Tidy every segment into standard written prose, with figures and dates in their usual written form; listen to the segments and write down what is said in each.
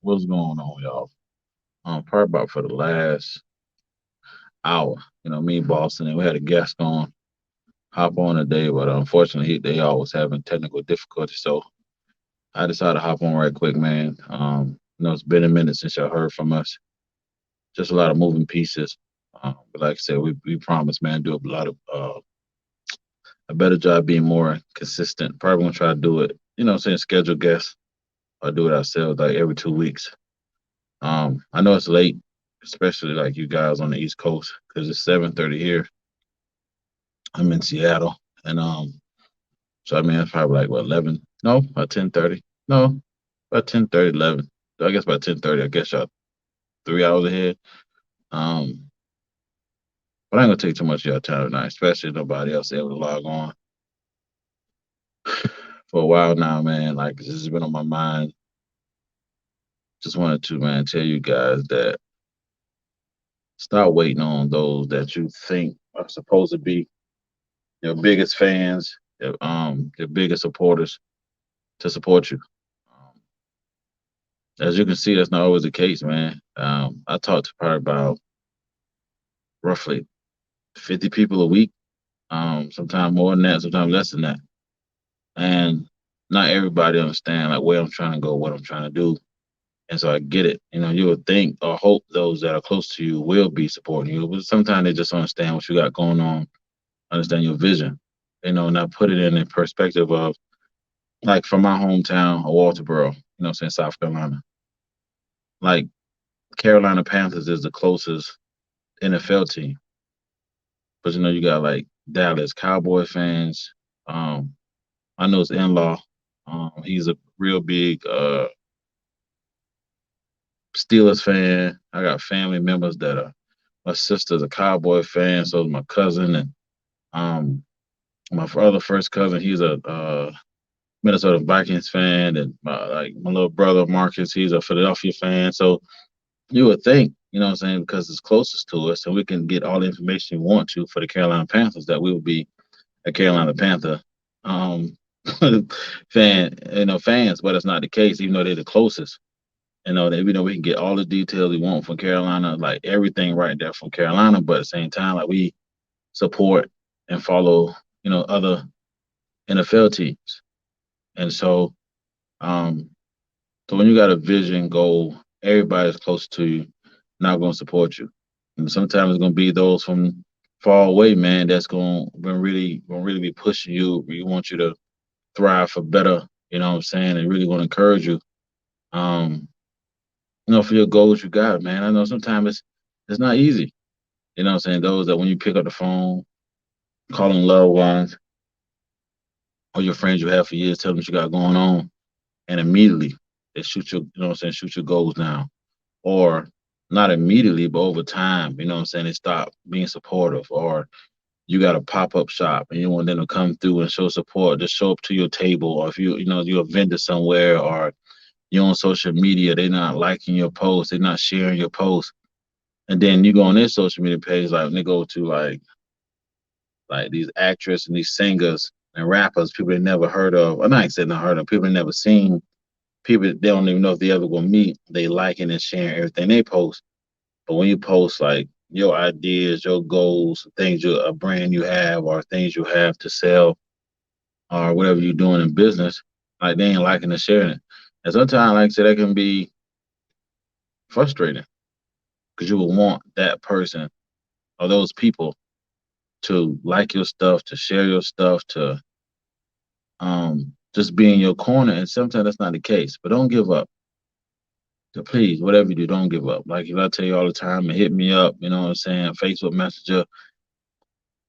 What's going on, y'all? Probably about for the last hour. Me and Boston, and we had a guest on, hop on today, but unfortunately, they always having technical difficulties. So I decided to hop on right quick, man. It's been a minute since y'all heard from us. Just a lot of moving pieces. But like I said, we promise, man, do a lot of a better job being more consistent. Probably gonna try to do it. Schedule guests or do it ourselves like every 2 weeks. I know it's late, especially like you guys on the East Coast, because it's 7:30 here. I'm in Seattle, and so I mean it's probably like what 11? No, about 10:30. No, about 10:30, 11. I guess about 10:30. I guess y'all 3 hours ahead. Um, but I ain't gonna take too much of your time tonight, especially if nobody else able to log on for a while now, man. Like this has been on my mind. Just wanted to, man, tell you guys that stop waiting on those that you think are supposed to be your biggest fans, your biggest supporters to support you. Um, as you can see, that's not always the case, man. I talk to probably about roughly 50 people a week, sometimes more than that, sometimes less than that. And not everybody understand like where I'm trying to go, what I'm trying to do. And so I get it. You would think or hope those that are close to you will be supporting you, but sometimes they just understand what you got going on, understand your vision, and I put it in the perspective of like from my hometown of Walterboro, saying South Carolina. Like Carolina Panthers is the closest NFL team. But you got like Dallas Cowboy fans. Um, I know his in-law. He's a real big Steelers fan. I got family members that are my sister's a Cowboy fan, so is my cousin, and um my other first cousin, he's a Minnesota Vikings fan, and my little brother Marcus, he's a Philadelphia fan. So you would think, what I'm saying, because it's closest to us and we can get all the information we want to for the Carolina Panthers, that we would be a Carolina Panther um fans, but it's not the case, even though they're the closest. We can get all the details we want from Carolina, like everything right there from Carolina, but at the same time, like we support and follow, other NFL teams. And um, so when you got a vision goal, everybody's close to you, not gonna support you. And sometimes it's gonna be those from far away, man, that's gonna really be pushing you. We want you to thrive for better, what I'm saying, and really gonna encourage you. Um, for your goals you got, man. I know sometimes it's not easy. What I'm saying? Those that when you pick up the phone, calling loved ones or your friends you have for years, tell them what you got going on, and immediately they shoot your, shoot your goals down. Or not immediately, but over time, they stop being supportive. Or you got a pop-up shop and you want them to come through and show support, just show up to your table. Or if you're a vendor somewhere, or you're on social media, they're not liking your post, they're not sharing your post. And then you go on their social media page, like when they go to like these actors and these singers and rappers, people they never heard of. I'm not saying not heard of, people they never seen, people they don't even know if they ever gonna meet. They liking and sharing everything they post. But when you post like your ideas, your goals, things a brand you have, or things you have to sell, or whatever you're doing in business, like they ain't liking and sharing it. And sometimes, like I said, that can be frustrating because you would want that person or those people to like your stuff, to share your stuff, to just be in your corner. And sometimes that's not the case. But don't give up. So please, whatever you do, don't give up. Like if I tell you all the time and hit me up, you know what I'm saying, Facebook Messenger,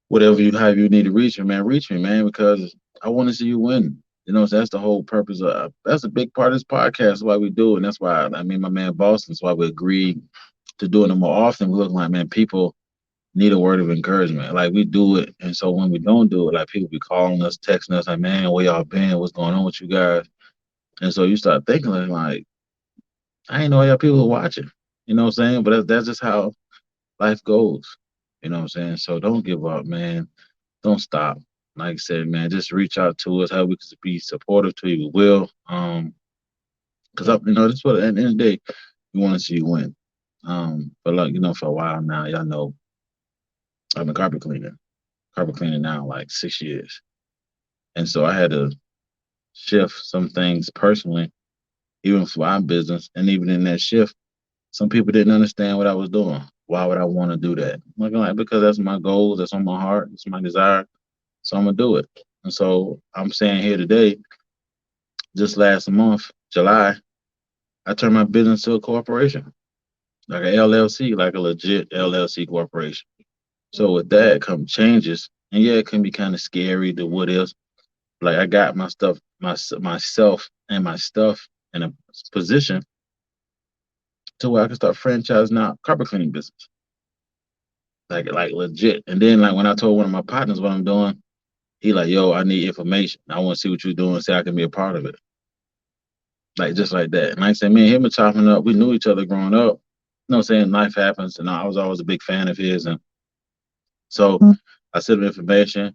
whatever you have you need to reach me, man, because I want to see you win. So that's the whole purpose of that's a big part of this podcast. That's why we do, and that's why I mean my man Boston. That's why we agreed to doing it more often. We look like man, people need a word of encouragement. Like we do it, and so when we don't do it, like people be calling us, texting us, like man, where y'all been? What's going on with you guys? And so you start thinking like I ain't know y'all people were watching. You know what I'm saying? But that's just how life goes. You know what I'm saying? So don't give up, man. Don't stop. Like I said, man, just reach out to us. How we can be supportive to you, we will. Because this what at the end of the day, we want to see you win. But like for a while now, y'all know I've been carpet cleaning now like 6 years, and so I had to shift some things personally, even for my business, and even in that shift, some people didn't understand what I was doing. Why would I want to do that? Like because that's my goals, that's on my heart, it's my desire, so I'm gonna do it. And so I'm saying here today, just last month, July, I turned my business to a corporation, like a LLC, like a legit LLC corporation. So with that come changes, and yeah, it can be kind of scary. The what ifs. Like I got my stuff, myself, and my stuff in a position to where I can start franchising out carpet cleaning business, like legit. And then like when I told one of my partners what I'm doing, he like, yo, I need information. I want to see what you're doing, so I can be a part of it. Like just like that. And like I said, me and him were chopping up. We knew each other growing up. You know what I'm saying? Life happens, and I was always a big fan of his. And so I sent him information.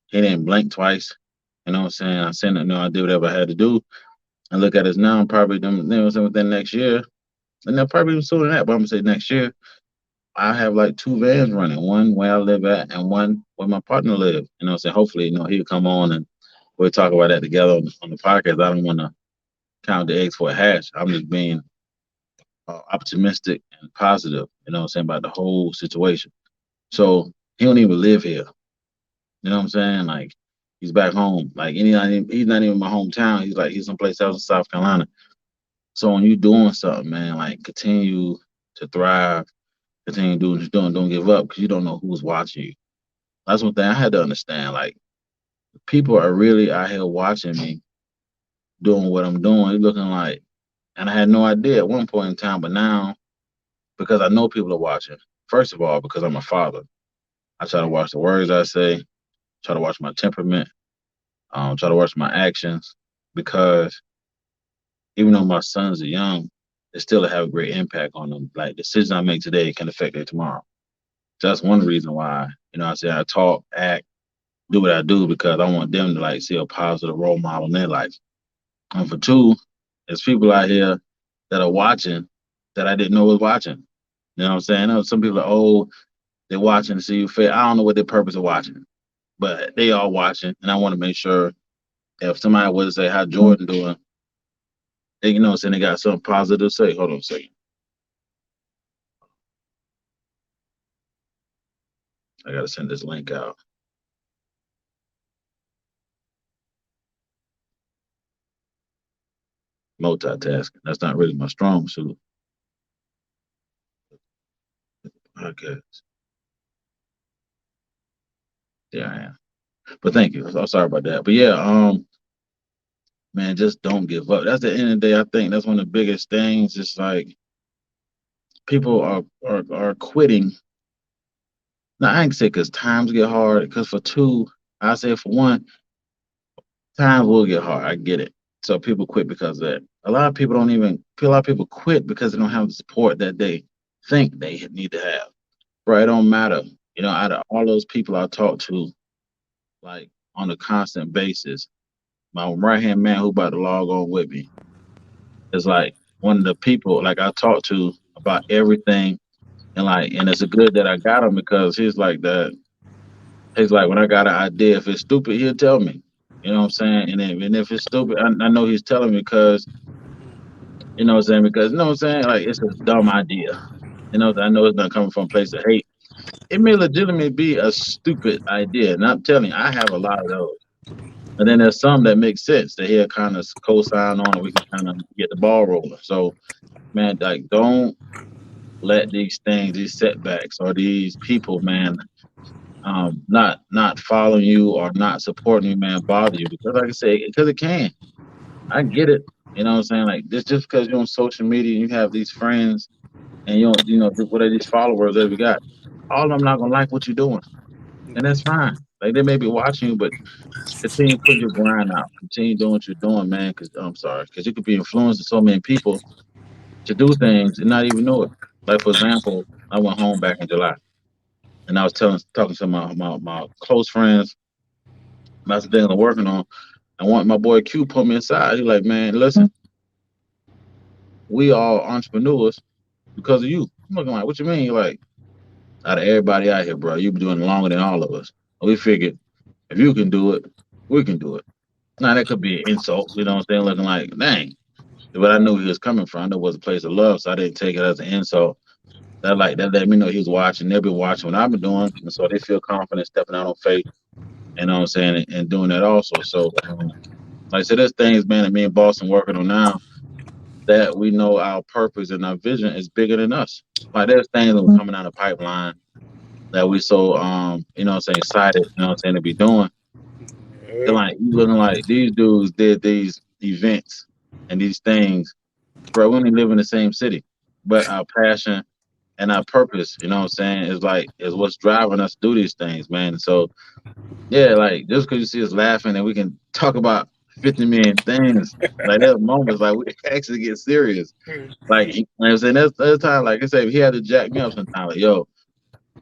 He didn't blink twice. You know what I'm saying? I sent it, I did whatever I had to do. And look at us now, probably them, within next year. And they'll probably even sooner than that, but I'm gonna say next year, I have like two vans running, one where I live at and one where my partner lives. You know what I'm saying? Hopefully, he'll come on and we'll talk about that together on the podcast. I don't want to count the eggs for a hatch. I'm just being optimistic and positive, you know what I'm saying, about the whole situation. So he don't even live here. You know what I'm saying? Like he's back home. Like he's not even my hometown. He's someplace else in South Carolina. So when you doing something, man, like continue to thrive, continue doing what you're doing. Don't give up because you don't know who's watching you. That's one thing I had to understand. Like people are really out here watching me doing what I'm doing. It's looking like, and I had no idea at one point in time, but now because I know people are watching. First of all, because I'm a father, I try to watch the words I say, try to watch my temperament, try to watch my actions, because even though my sons are young, they still have a great impact on them. Like decisions I make today can affect their tomorrow. So that's one reason why, I say I talk, act, do what I do because I want them to like see a positive role model in their life. And for two, there's people out here that are watching that I didn't know was watching. You know what I'm saying? I know some people are, oh, they're watching to see you fail. I don't know what their purpose of watching, but they are watching, and I want to make sure if somebody was to say how Jordan doing, they saying they got something positive to say. Hold on a second. I gotta send this link out. Multitasking. That's not really my strong suit. Okay. Yeah, I am. But thank you. I'm sorry about that. But yeah, man, just don't give up. That's the end of the day. I think that's one of the biggest things. It's like people are quitting. Now I ain't say because times get hard. Because for two, I say for one, times will get hard. I get it. So people quit because of that. A lot of people don't even. A lot of people quit because they don't have the support that they think they need to have. Right? It don't matter. Out of all those people I talk to, like on a constant basis, my right hand man who about to log on with me is like one of the people like I talk to about everything, and it's a good that I got him because he's like that. He's like when I got an idea, if it's stupid, he'll tell me. You know what I'm saying? And if it's stupid, I know he's telling me because you know what I'm saying because you know what I'm saying like it's a dumb idea. I know it's not coming from a place of hate. It may legitimately be a stupid idea, and I'm telling you, I have a lot of those. And then there's some that make sense that he'll kind of co-sign on, and we can kind of get the ball rolling. So, man, like, don't let these things, these setbacks, or these people, man, not following you or not supporting you, man, bother you because, like I say, because it can. I get it. You know what I'm saying? Like, just because you're on social media and you have these friends and you don't, what are these followers that we got? All of them not gonna like what you're doing, and that's fine. Like they may be watching you, but continue putting your grind out. Continue doing what you're doing, man. Because I'm sorry, because you could be influencing so many people to do things and not even know it. Like for example, I went home back in July, and I was talking to my close friends about the things I'm working on. And one my boy Q put me aside. He's like, man, listen, we all entrepreneurs because of you. I'm looking like, what you mean? You're like, out of everybody out here, bro, you've been doing it longer than all of us. We figured if you can do it, we can do it. Now that could be an insult, you know what I'm saying? Looking like, dang. But I knew he was coming from. I knew it was a place of love, so I didn't take it as an insult. That let me know he was watching. They've been watching what I've been doing, and so they feel confident stepping out on faith. You know what I'm saying, and doing that also. So, like I said, there's things, man, that me and Boston working on now that we know our purpose and our vision is bigger than us. Like there's things that are coming down the pipeline that we so you know what I'm saying, excited, you know what I'm saying, to be doing. And Yeah. like you looking like these dudes did these events and these things, bro. We only live in the same city, but our passion and our purpose, you know what I'm saying, is like is what's driving us to do these things, man. So yeah, like just because you see us laughing and we can talk about 50 million things, like there's moments like we actually get serious. Like you know what I'm saying, there's time like I said, he had to jack me up sometimes. Like yo,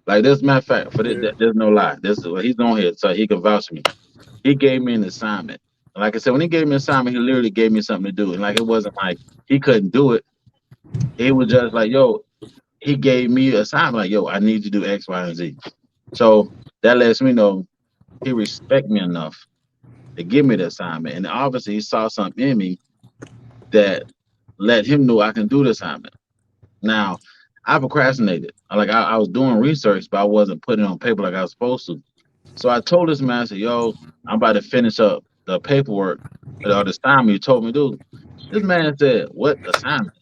like this matter of fact, for this, Yeah. there's no lie. This is he's on here, so he can vouch for me. He gave me an assignment. Like I said, when he gave me an assignment, he literally gave me something to do. And like it wasn't like he couldn't do it. It was just like, yo, he gave me an assignment, like, yo, I need you to do X, Y, and Z. So that lets me know he respect me enough to give me the assignment. And obviously he saw something in me that let him know I can do the assignment. Now, I procrastinated. Like I was doing research, but I wasn't putting it on paper like I was supposed to. So I told this man, I said, yo, I'm about to finish up the paperwork or the assignment you told me to do. This man said, what assignment?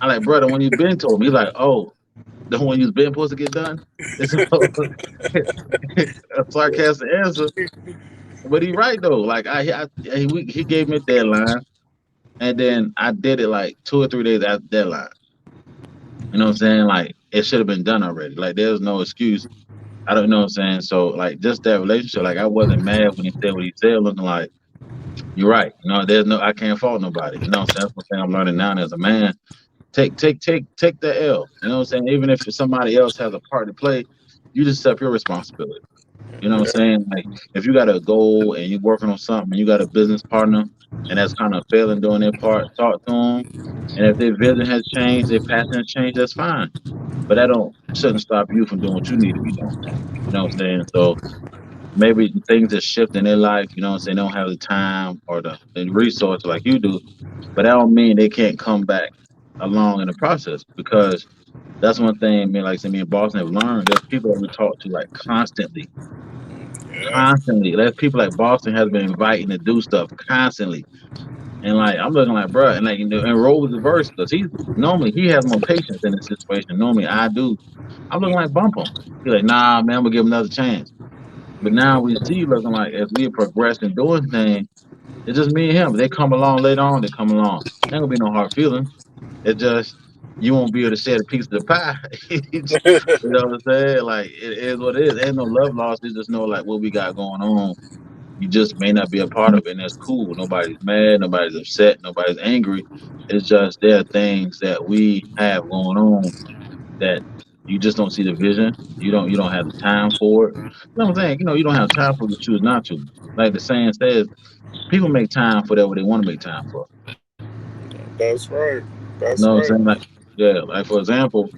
I like, brother, when you been told me, he's like, oh, the one you've been supposed to get done? It's a sarcastic answer. But he right though. Like he gave me a deadline and then I did it like 2 or 3 days after deadline. You know what I'm saying? Like it should have been done already. Like there's no excuse. I don't know what I'm saying. So like just that relationship, like I wasn't mad when he said what he said, looking like you're right. You know, there's no I can't fault nobody. You know what I'm saying? That's one thing I'm learning now as a man. Take the L. You know what I'm saying? Even if somebody else has a part to play, you just accept your responsibility. You know what I'm Yeah. saying? Like if you got a goal and you're working on something and you got a business partner and that's kind of failing doing their part, talk to them. And if their vision has changed, their passion has changed, that's fine. But that don't shouldn't stop you from doing what you need to be doing. You know what I'm saying? So maybe things that shift in their life, you know what I'm saying, they don't have the time or the resources like you do, but that don't mean they can't come back along in the process because that's one thing me like I said, me and Boston have learned. There's people that we talk to like constantly, Yeah. constantly. There's people like Boston has been inviting to do stuff constantly. And like I'm looking like, bro, and like you know, and role was the verse because he's normally he has more patience in this situation. Normally I do. I'm looking like bump him. He's like, nah, man, I'm gonna give him another chance. But now we see looking like as we progress in doing things, it's just me and him. They come along later on, they come along. Ain't gonna be no hard feelings. It's just you won't be able to share a piece of the pie. You know what I'm saying? Like it is what it is. Ain't no love lost. It's just know like what we got going on. You just may not be a part of it, and that's cool. Nobody's mad, nobody's upset, nobody's angry. It's just there are things that we have going on that you just don't see the vision. You don't have the time for it. You know what I'm saying? You know, you don't have time for it, you choose not to. Like the saying says, people make time for whatever they want to make time for. That's right. You That's know what I'm right. saying? Like, yeah, like for example,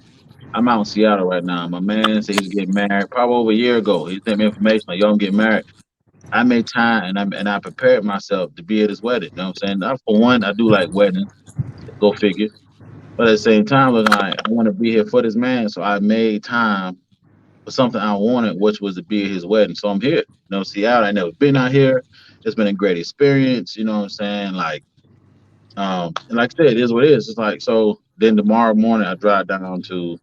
I'm out in Seattle right now. My man said he's getting married probably over a year ago. He sent me information like, yo, I'm getting married. I made time and I prepared myself to be at his wedding. You know what I'm saying? I, for one, I do like weddings, go figure. But at the same time, looking like I want to be here for this man. So I made time for something I wanted, which was to be at his wedding. So I'm here. You know, Seattle. I never been out here. It's been a great experience. You know what I'm saying? Like, and like I said, it is what it is. It's like so. Then tomorrow morning, I drive down to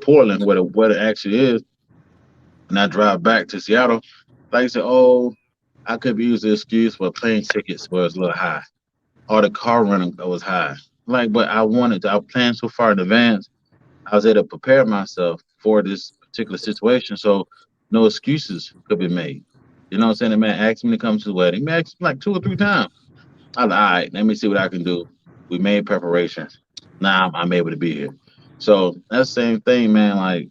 Portland, where the wedding actually is, and I drive back to Seattle. Like I said, oh, I could use the excuse for plane tickets was a little high, or the car rental was high. Like, but I wanted to. I planned so far in advance. I was able to prepare myself for this particular situation, so no excuses could be made. You know what I'm saying? The man asked me to come to the wedding. He asked me like 2 or 3 times. I was like, all right, let me see what I can do. We made preparations. Now I'm able to be here. So that's the same thing, man. Like,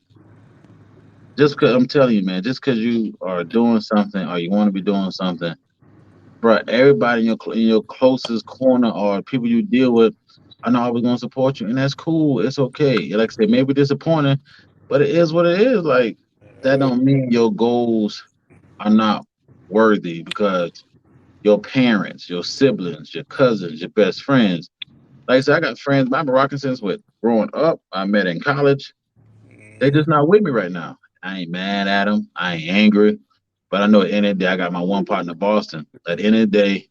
just because I'm telling you, man, just because you are doing something or you want to be doing something, bro, everybody in your closest corner or people you deal with, I know I was gonna support you, and that's cool. It's okay. Like I said, maybe disappointing, but it is what it is. Like that Yeah. don't mean your goals are not worthy because your parents, your siblings, your cousins, your best friends. Like I said, I got friends I've been rocking since what growing up. I met in college. They Mhm. just not with me right now. I ain't mad at them. I ain't angry. But I know at the end of the day, I got my one partner, Boston. At the end of the day,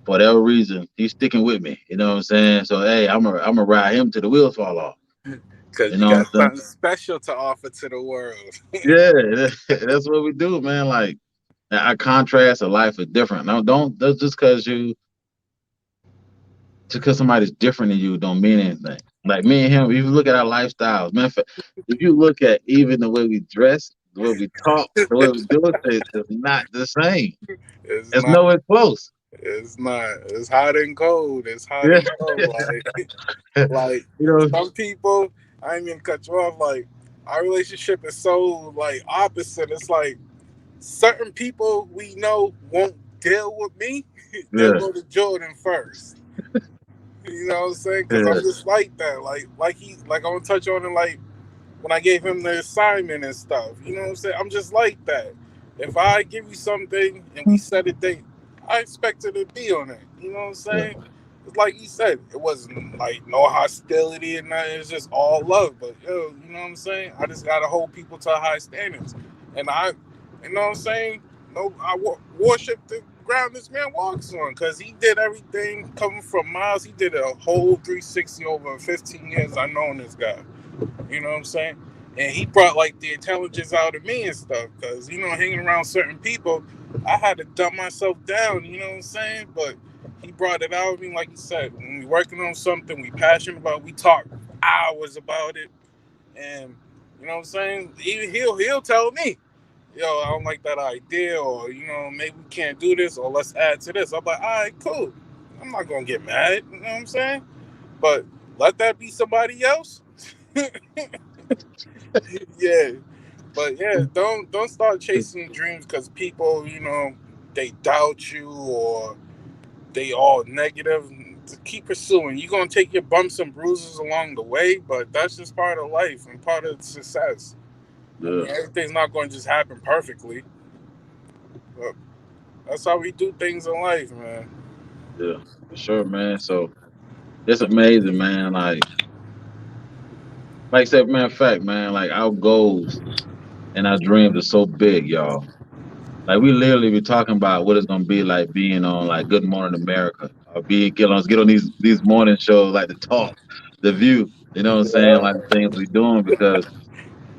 for whatever reason, he's sticking with me. You know what I'm saying? So hey, I'm gonna ride him till the wheels fall off. Cause You you know got what I'm something special to offer to the world. saying? Yeah, that's what we do, man. Like our contrast of life is different. No, don't that's just because somebody's different than you don't mean anything. Like me and him, if you look at our lifestyles, man, if you look at even the way we dress, the way we talk, the way we do it's not the same. It's It's not. nowhere close. It's not. It's hot and cold. It's hot Yeah, and cold. Like, you like know, some people. I ain't even cut you off. Like our relationship is so like opposite. It's like certain people we know won't deal with me. They'll yeah, go to Jordan first. You know what I'm saying? Because I'm yeah, just like that. Like I want to touch on it. Like when I gave him the assignment and stuff. You know what I'm saying? I'm just like that. If I give you something and we set a date, I expect it to be on it. You know what I'm yeah, saying? It's like you said, it wasn't like no hostility and nothing. It's just all love. But yo, you know what I'm saying? I just gotta hold people to high standards, and you know what I'm saying? No, worship the ground this man walks on because he did everything coming from miles. He did a whole 360 over 15 years. I known this guy. You know what I'm saying? And he brought like the intelligence out of me and stuff. Cause hanging around certain people, I had to dumb myself down. You know what I'm saying? But he brought it out of me, like you said. When we working on something, we passionate about. We talk hours about it, and you know what I'm saying. He'll tell me, yo, I don't like that idea, or maybe we can't do this, or let's add to this. I'm like, all right, cool. I'm not gonna get mad. You know what I'm saying? But let that be somebody else. Yeah, but yeah, don't start chasing dreams because people, they doubt you or they all negative. To keep pursuing, you're gonna take your bumps and bruises along the way, but that's just part of life and part of success. I yeah, mean, everything's not going to just happen perfectly, but that's how we do things in life, man. yeah, for sure, man. So it's amazing, man. Like I said, matter of fact, man, like our goals and our dreams are so big, y'all. Like we literally be talking about what it's gonna be like being on like Good Morning America or get on these morning shows like the talk, the view. You know what I'm saying? Like the things we doing because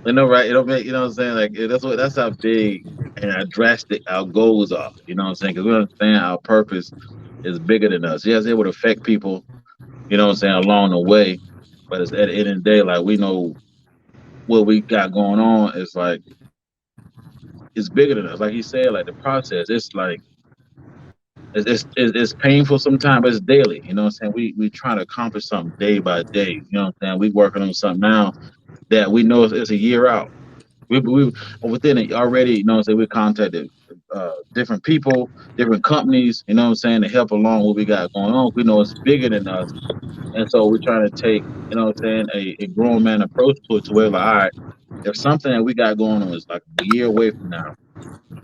right? It don't make what I'm saying. Like that's how big and how drastic our goals are. You know what I'm saying? Because we understand our purpose is bigger than us. Yes, it would affect people. You know what I'm saying along the way, but it's at the end of the day, like we know what we got going on is like it's bigger than us. Like he said, like the process, it's like it's painful sometimes, but it's daily. You know what I'm saying? We trying to accomplish something day by day. You know what I'm saying? We working on something now that we know it's a year out. We within it already. You know what I'm saying? We contacted different people, different companies. You know what I'm saying to help along what we got going on. We know it's bigger than us, and so we're trying to take what I'm saying a grown man approach to it to where like, all right, if something that we got going on is like a year away from now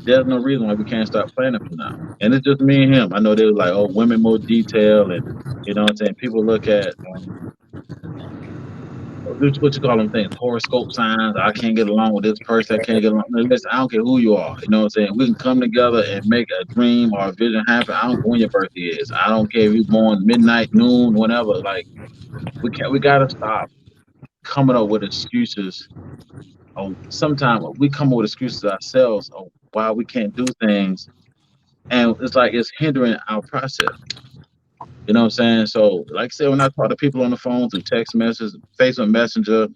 there's no reason why we can't start planning from now. And it's just me and him. I know they were like, oh, women more detail, and you know what I'm saying. People look at what you call them things, horoscope signs. I can't get along with this person. I can't get along. No, listen, I don't care who you are. You know what I'm saying. We can come together and make a dream or a vision happen. I don't care when your birthday is. I don't care if you're born midnight, noon, whatever. Like we gotta stop coming up with excuses. Or sometimes we come up with excuses ourselves of why we can't do things and it's like it's hindering our process. You know what I'm saying? So, like I said, when I talk to people on the phone through text messages, Facebook Messenger,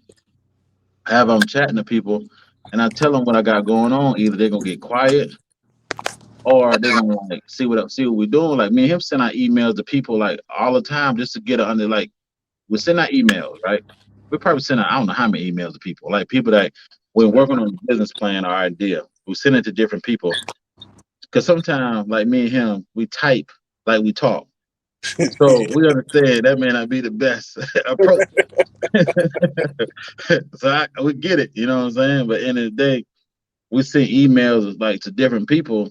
I have them chatting to people, and I tell them what I got going on. Either they're gonna get quiet, or they're gonna like see what we're doing. Like me and him send out emails to people like all the time just to get it under. Like we send out emails, right? We probably send out I don't know how many emails to people, like people that we're working on a business plan or idea. We send it to different people because sometimes, like me and him, we type like we talk. So we understand that may not be the best approach. So we get it, you know what I'm saying? But in the day, we send emails like to different people,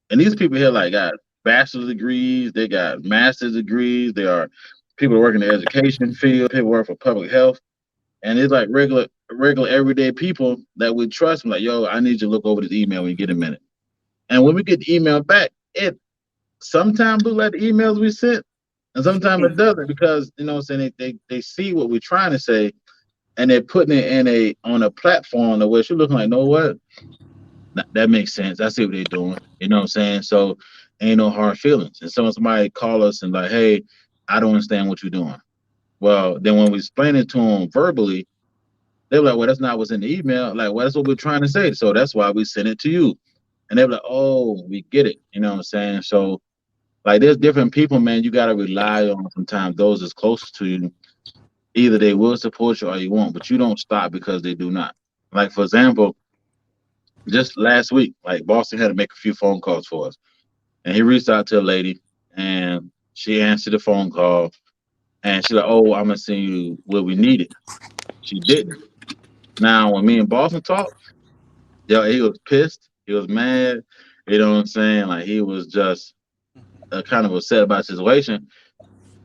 and these people here like got bachelor's degrees, they got master's degrees, they are people who work in the education field, people work for public health, and it's like regular everyday people that we trust. I'm like, yo, I need you to look over this email when you get a minute. And when we get the email back, it sometimes look like the emails we sent, and sometimes it doesn't because you know what I'm saying they see what we're trying to say and they're putting it in a on a platform the way you're looking like, know what? That makes sense. I see what they're doing. You know what I'm saying? So ain't no hard feelings. And so when somebody call us and like, hey, I don't understand what you're doing. Well, then when we explain it to them verbally, they're like, well, that's not what's in the email. Like, well, that's what we're trying to say. So that's why we send it to you. And they're like, oh, we get it. You know what I'm saying? So like there's different people, man, you gotta rely on sometimes those that's closest to you. Either they will support you or you won't, but you don't stop because they do not. Like for example, just last week, like Boston had to make a few phone calls for us. And he reached out to a lady and she answered the phone call and she's like, oh, I'm gonna send you what we needed. She didn't. Now when me and Boston talked, yo, he was pissed, he was mad, you know what I'm saying? Like he was just kind of upset about the situation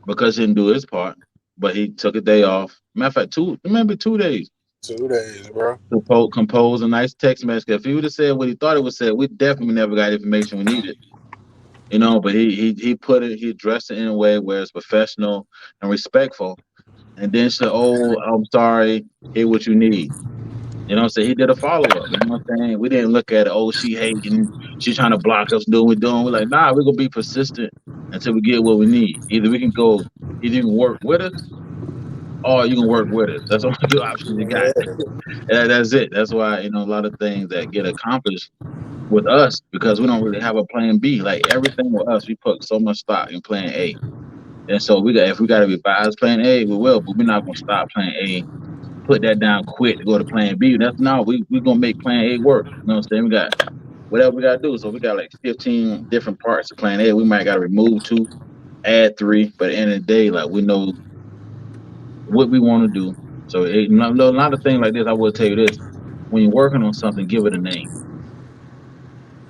because he didn't do his part, but he took a day off. Matter of fact, maybe 2 days 2 days, bro. to compose a nice text message. If he would have said what he thought it would say, we definitely never got the information we needed. You know, but he put it, he addressed it in a way where it's professional and respectful. And then said, "Oh, I'm sorry. Here, what you need." You know what I'm saying? He did a follow up. You know what I'm saying? We didn't look at it. Oh, she hating. She's trying to block us doing what we're doing. We're like, nah, we're gonna be persistent until we get what we need. Either we can go, either you can work with us, or you can work with us. That's the only two options you got. Yeah. And that's it. That's why a lot of things that get accomplished with us because we don't really have a plan B. Like everything with us, we put so much stock in plan A. And so we got if we got to revise plan A, we will, but we're not gonna stop plan A, put that down quick to go to plan B. That's not we gonna make plan A work. You know what I'm saying? We got whatever we gotta do. So we got like 15 different parts of plan A. We might gotta remove two, add three, but at the end of the day, like we know what we want to do. So a lot of things like this, I will tell you this: when you're working on something, give it a name.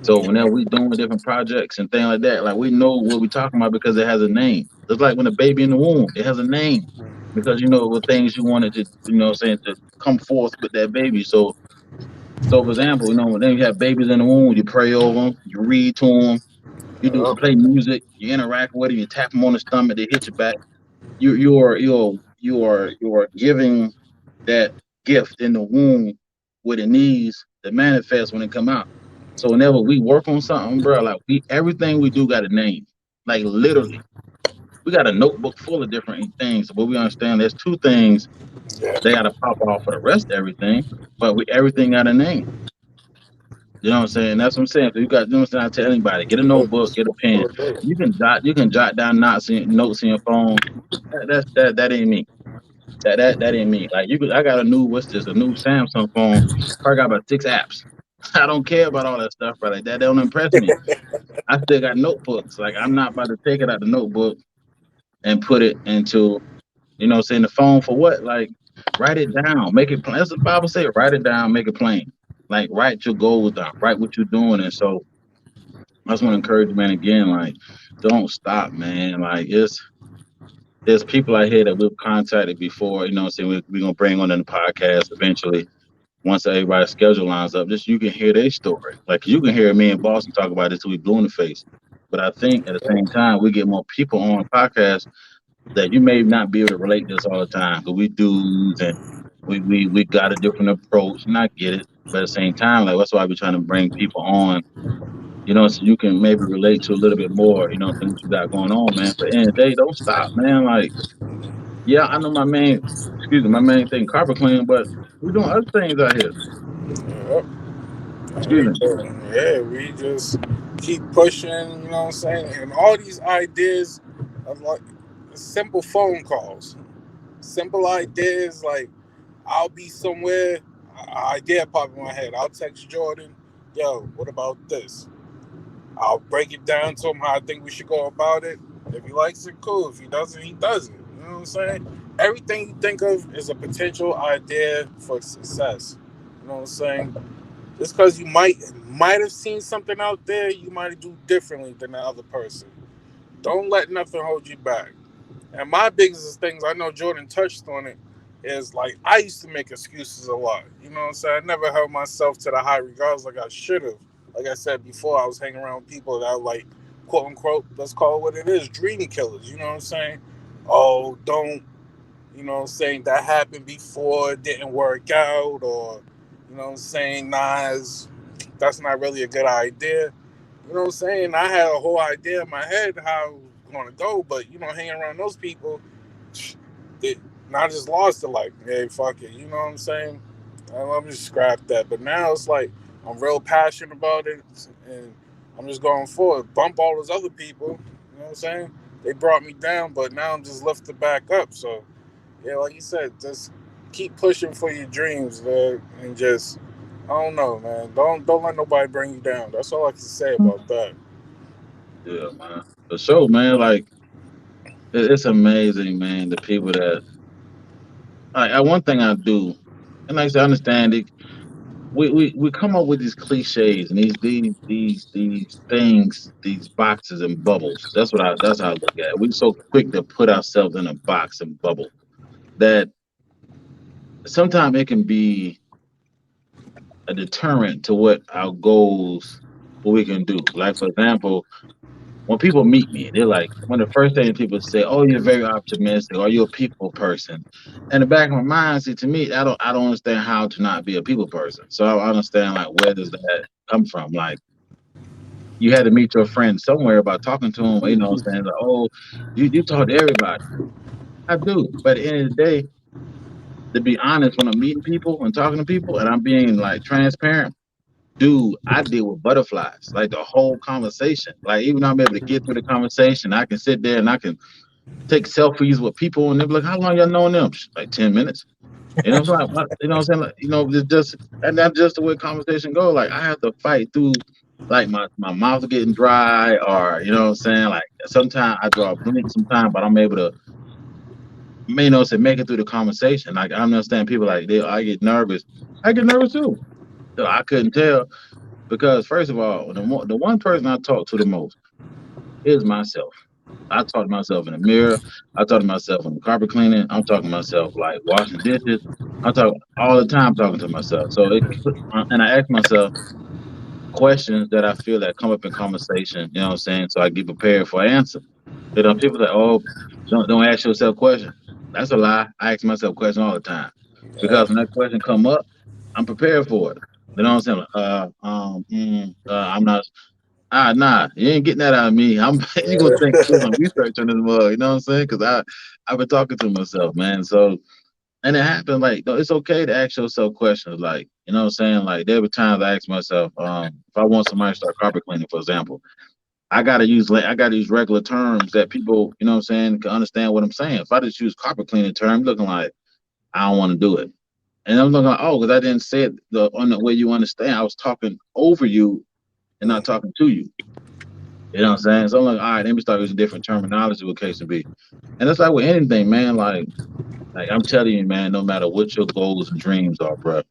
So whenever we doing different projects and things like that, like we know what we're talking about because it has a name. It's like when a baby in the womb, it has a name because you know what things you wanted to, saying to come forth with that baby. So for example, when you have babies in the womb, you pray over them, you read to them, you play music, you interact with them, you tap them on the stomach, they hit you back. You are giving that gift in the womb what it needs to manifest when it come out. So whenever we work on something, bro, like everything we do got a name. Like literally. We got a notebook full of different things, but we understand there's two things Yeah. they gotta pop off for the rest of everything, but everything got a name. You know what I'm saying? That's what I'm saying. So you got, you know what I'm saying? I tell anybody, get a notebook, get a pen. You can jot down notes in your phone. That ain't me. That ain't me. Like I got a new what's this? A new Samsung phone. I got about 6 apps. I don't care about all that stuff, but like that don't impress me. I still got notebooks. Like I'm not about to take it out the notebook and put it into, saying the phone for what? Like write it down, make it plain. As the Bible say, write it down, make it plain. Like write your goals down, write what you're doing. And so I just want to encourage you, man, again, like don't stop, man. Like there's people out here that we've contacted before, saying we're gonna bring on in the podcast eventually once everybody's schedule lines up, just you can hear their story. Like you can hear me and Boston talk about it till we blue in the face. But I think at the same time we get more people on podcasts that you may not be able to relate this all the time because we dudes and we got a different approach and I get it. But at the same time, like that's why we're trying to bring people on, so you can maybe relate to a little bit more, than what you got going on, man. But in the day, don't stop, man. Like, yeah, I know my main thing, carpet cleaning, but we're doing other things out here. Yeah. Excuse me. Yeah, we just keep pushing, you know what I'm saying? And all these ideas of like simple phone calls, simple ideas like I'll be somewhere, idea pop in my head. I'll text Jordan, yo, what about this? I'll break it down to him how I think we should go about it. If he likes it, cool. If he doesn't, he doesn't. You know what I'm saying? Everything you think of is a potential idea for success. You know what I'm saying? Just because you might have seen something out there, you might do differently than the other person. Don't let nothing hold you back. And my biggest things, I know Jordan touched on it, is like I used to make excuses a lot. You know what I'm saying? I never held myself to the high regards like I should have. Like I said before, I was hanging around with people that are like, quote unquote, let's call it what it is, dream killers. You know what I'm saying? Oh, don't, you know what I'm saying, that happened before, it didn't work out, or, you know what I'm saying, nah, that's not really a good idea. You know what I'm saying? I had a whole idea in my head how it was going to go, but, you know, hanging around those people, it, I just lost it. Like, hey, fuck it. You know what I'm saying? Let me just scrap that. But now it's like I'm real passionate about it, and I'm just going forward. Bump all those other people. You know what I'm saying? They brought me down, but now I'm just lifted back up. So yeah, like you said, just keep pushing for your dreams, man, and just I don't know, man. Don't let nobody bring you down. That's all I can say about that. Yeah, man. For sure, man. Like it's amazing, man. The people that one thing I do, and like I said, I understand it. We come up with these cliches and these things, these boxes and bubbles. That's how I look at it. We're so quick to put ourselves in a box and bubble that sometimes it can be a deterrent to what our goals, what we can do. Like for example, when people meet me, they're like, one of the first things people say, "Oh, you're very optimistic, or you're a people person." In the back of my mind, see, to me, I don't understand how to not be a people person. So I understand like where does that come from? Like you had to meet your friend somewhere by talking to him, you know what I'm saying? Like, oh, you talk to everybody. I do. But at the end of the day, to be honest, when I'm meeting people and talking to people and I'm being like transparent, dude, I deal with butterflies, like the whole conversation. Like even though I'm able to get through the conversation, I can sit there and I can take selfies with people and they're like, how long y'all known them? Like 10 minutes. You know, what I'm saying? You know what I'm saying? Like, you know, it's just and that's just the way conversation go. Like I have to fight through like my mouth getting dry or you know what I'm saying? Like sometimes I draw a blank sometimes, but I'm able to you know say make it through the conversation. Like I understand people like they I get nervous. I get nervous too. So I couldn't tell because first of all, the one person I talk to the most is myself. I talk to myself in the mirror. I talk to myself when the carpet cleaning. I'm talking to myself like washing dishes. I'm talking all the time talking to myself. So and I ask myself questions that I feel that come up in conversation. You know what I'm saying? So I get prepared for an answer. You know, people say, "Oh, don't ask yourself questions." That's a lie. I ask myself questions all the time Yeah. because when that question come up, I'm prepared for it. You know what I'm saying? Like, I'm not. Nah, you ain't getting that out of me. I'm you gonna think do some research on this mug, you know what I'm saying? Because I've been talking to myself, man. So and it happened like no, it's okay to ask yourself questions, like you know what I'm saying. Like there were times I asked myself, if I want somebody to start carpet cleaning, for example, I gotta use regular terms that people, you know what I'm saying, can understand what I'm saying. If I just use carpet cleaning term, looking like I don't want to do it, and I'm looking like oh, because I didn't say it the on the way you understand. I was talking over you and not talking to you. You know what I'm saying? So I'm like, all right, let me start using different terminology with case and be. And it's like with anything, man. Like I'm telling you, man, no matter what your goals and dreams are, bro,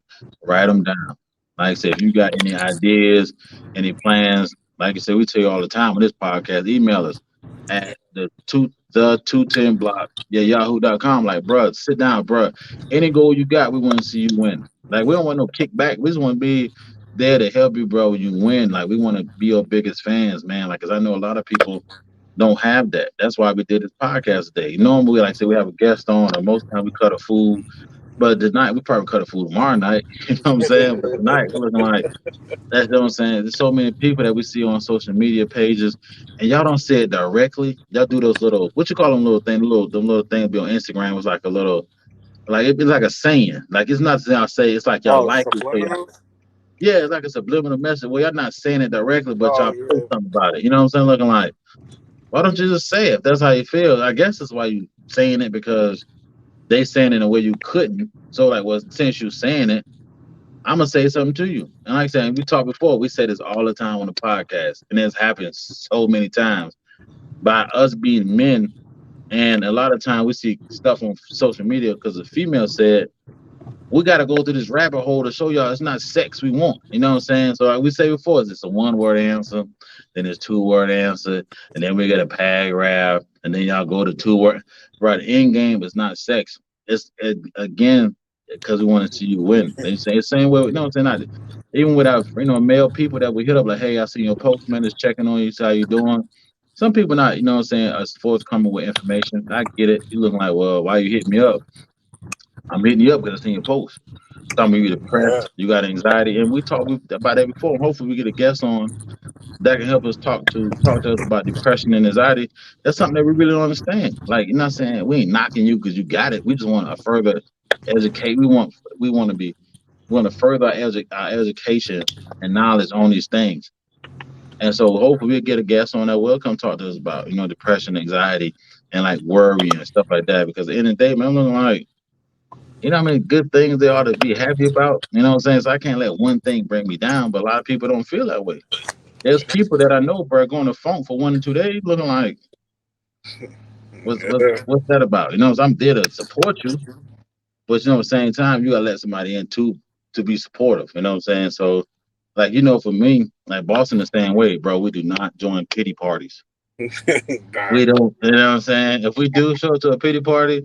write them down. Like I said, if you got any ideas, any plans, like I said, we tell you all the time on this podcast, email us at the 210 block, yeah, yahoo.com. Like, bro, sit down, bro. Any goal you got, we want to see you win. Like, we don't want no kickback. We just want to be there to help you, bro, when you win. Like, we want to be your biggest fans, man. Like, cause I know a lot of people don't have that. That's why we did this podcast today. Normally, like I said, we have a guest on, or most time we cut a food. But tonight, we probably cut a food tomorrow night. You know what I'm saying? But tonight, we're looking like that's what I'm saying. There's so many people that we see on social media pages, and y'all don't say it directly. Y'all do those little what you call them little thing, the little thing be on Instagram was like a little like it'd be like a saying. Like it's not y'all say it's like y'all Oh, like it. So y'all, subliminal. yeah, it's like a subliminal message. Well, y'all not saying it directly, but Oh y'all feel yeah. something about it. You know what I'm saying? Looking like, why don't you just say it if that's how you feel? I guess that's why you saying it because they saying it in a way you couldn't. So like, well, since you saying it, I'm gonna say something to you. And like I said, we talked before. We say this all the time on the podcast, and it's happened so many times. by us being men. And a lot of time we see stuff on social media because the female said, we got to go through this rabbit hole to show y'all it's not sex we want. You know what I'm saying? So like we say before, it's a one word answer, then it's 2 word answer, and then we get a paragraph, and then y'all go to 2 word. Right, the end game is not sex. Again because we want to see you win. They say the same way. You know what I'm saying? Not, even with our male people that we hit up like, hey, I see your postman is checking on you, see how you doing. Some people not, you know what I'm saying, as forthcoming with information. I get it. You looking like, well, why you hit me up? I'm hitting you up because I seen your post. Some of you Yeah. depressed, you got anxiety, and we talked about that before. Hopefully, we get a guest on that can help us talk to us about depression and anxiety. That's something that we really don't understand. Like, you're not saying we ain't knocking you because you got it. We just want to further educate. We want to be we want to further our education and knowledge on these things. And so hopefully we'll get a guest on that will come talk to us about depression, anxiety, and like worry and stuff like that. Because at the end of the day, man, I'm looking like how many good things they ought to be happy about. You know what I'm saying? So I can't let one thing bring me down. But a lot of people don't feel that way. There's people that I know, bro, going to funk for 1 or 2 days, looking like, Yeah. what's that about? So I'm there to support you, but at the same time, you gotta let somebody in too to be supportive. You know what I'm saying? So, like, for me, like Boston the same way, bro. We do not join pity parties. God. We don't. You know what I'm saying? If we do show up to a pity party,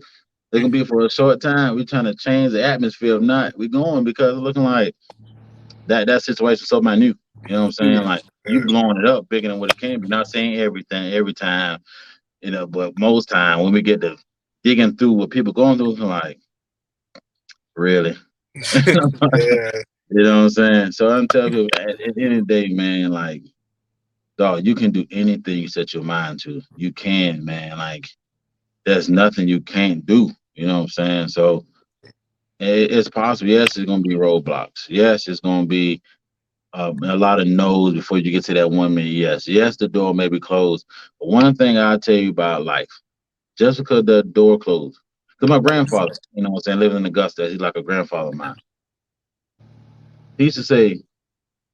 they're gonna be for a short time. We trying to change the atmosphere. If not, we going because it's looking like that situation so minute. You know what I'm saying? Like you Yeah. blowing it up bigger than what it can be. Not saying everything every time, but most time when we get to digging through what people going through, it's like, really? Yeah. You know what I'm saying? So I'm telling people at the end of the day, man, like, dog, you can do anything you set your mind to. You can, man. Like, there's nothing you can't do. You know what I'm saying? So it's possible. Yes, it's gonna be roadblocks. Yes, it's gonna be a lot of no's before you get to that 1 minute yes. Yes, the door may be closed. But one thing I'll tell you about life, just because the door closed, because my grandfather, what I'm saying, living in Augusta, he's like a grandfather of mine. He used to say,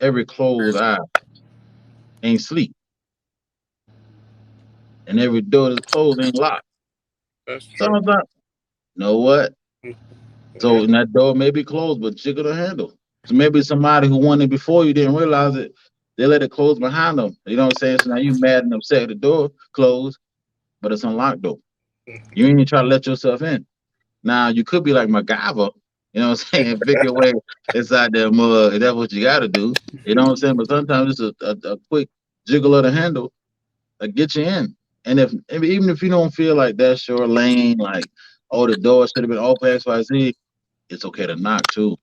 every closed eye ain't sleep, and every door that's closed ain't locked. That's So I true. was like, you know what? Yeah. So and that door may be closed, but jiggle the handle. So maybe somebody who won it before you didn't realize it, they let it close behind them. You know what I'm saying? So now you mad and upset the door closed, but it's unlocked though. You ain't even try to let yourself in. Now you could be like MacGyver, you know what I'm saying? Pick your way inside that mud. If that's what you got to do. You know what I'm saying? But sometimes just a quick jiggle of the handle get you in. And if even if you don't feel like that's your lane, like oh the door should have been open X Y Z, it's okay to knock too.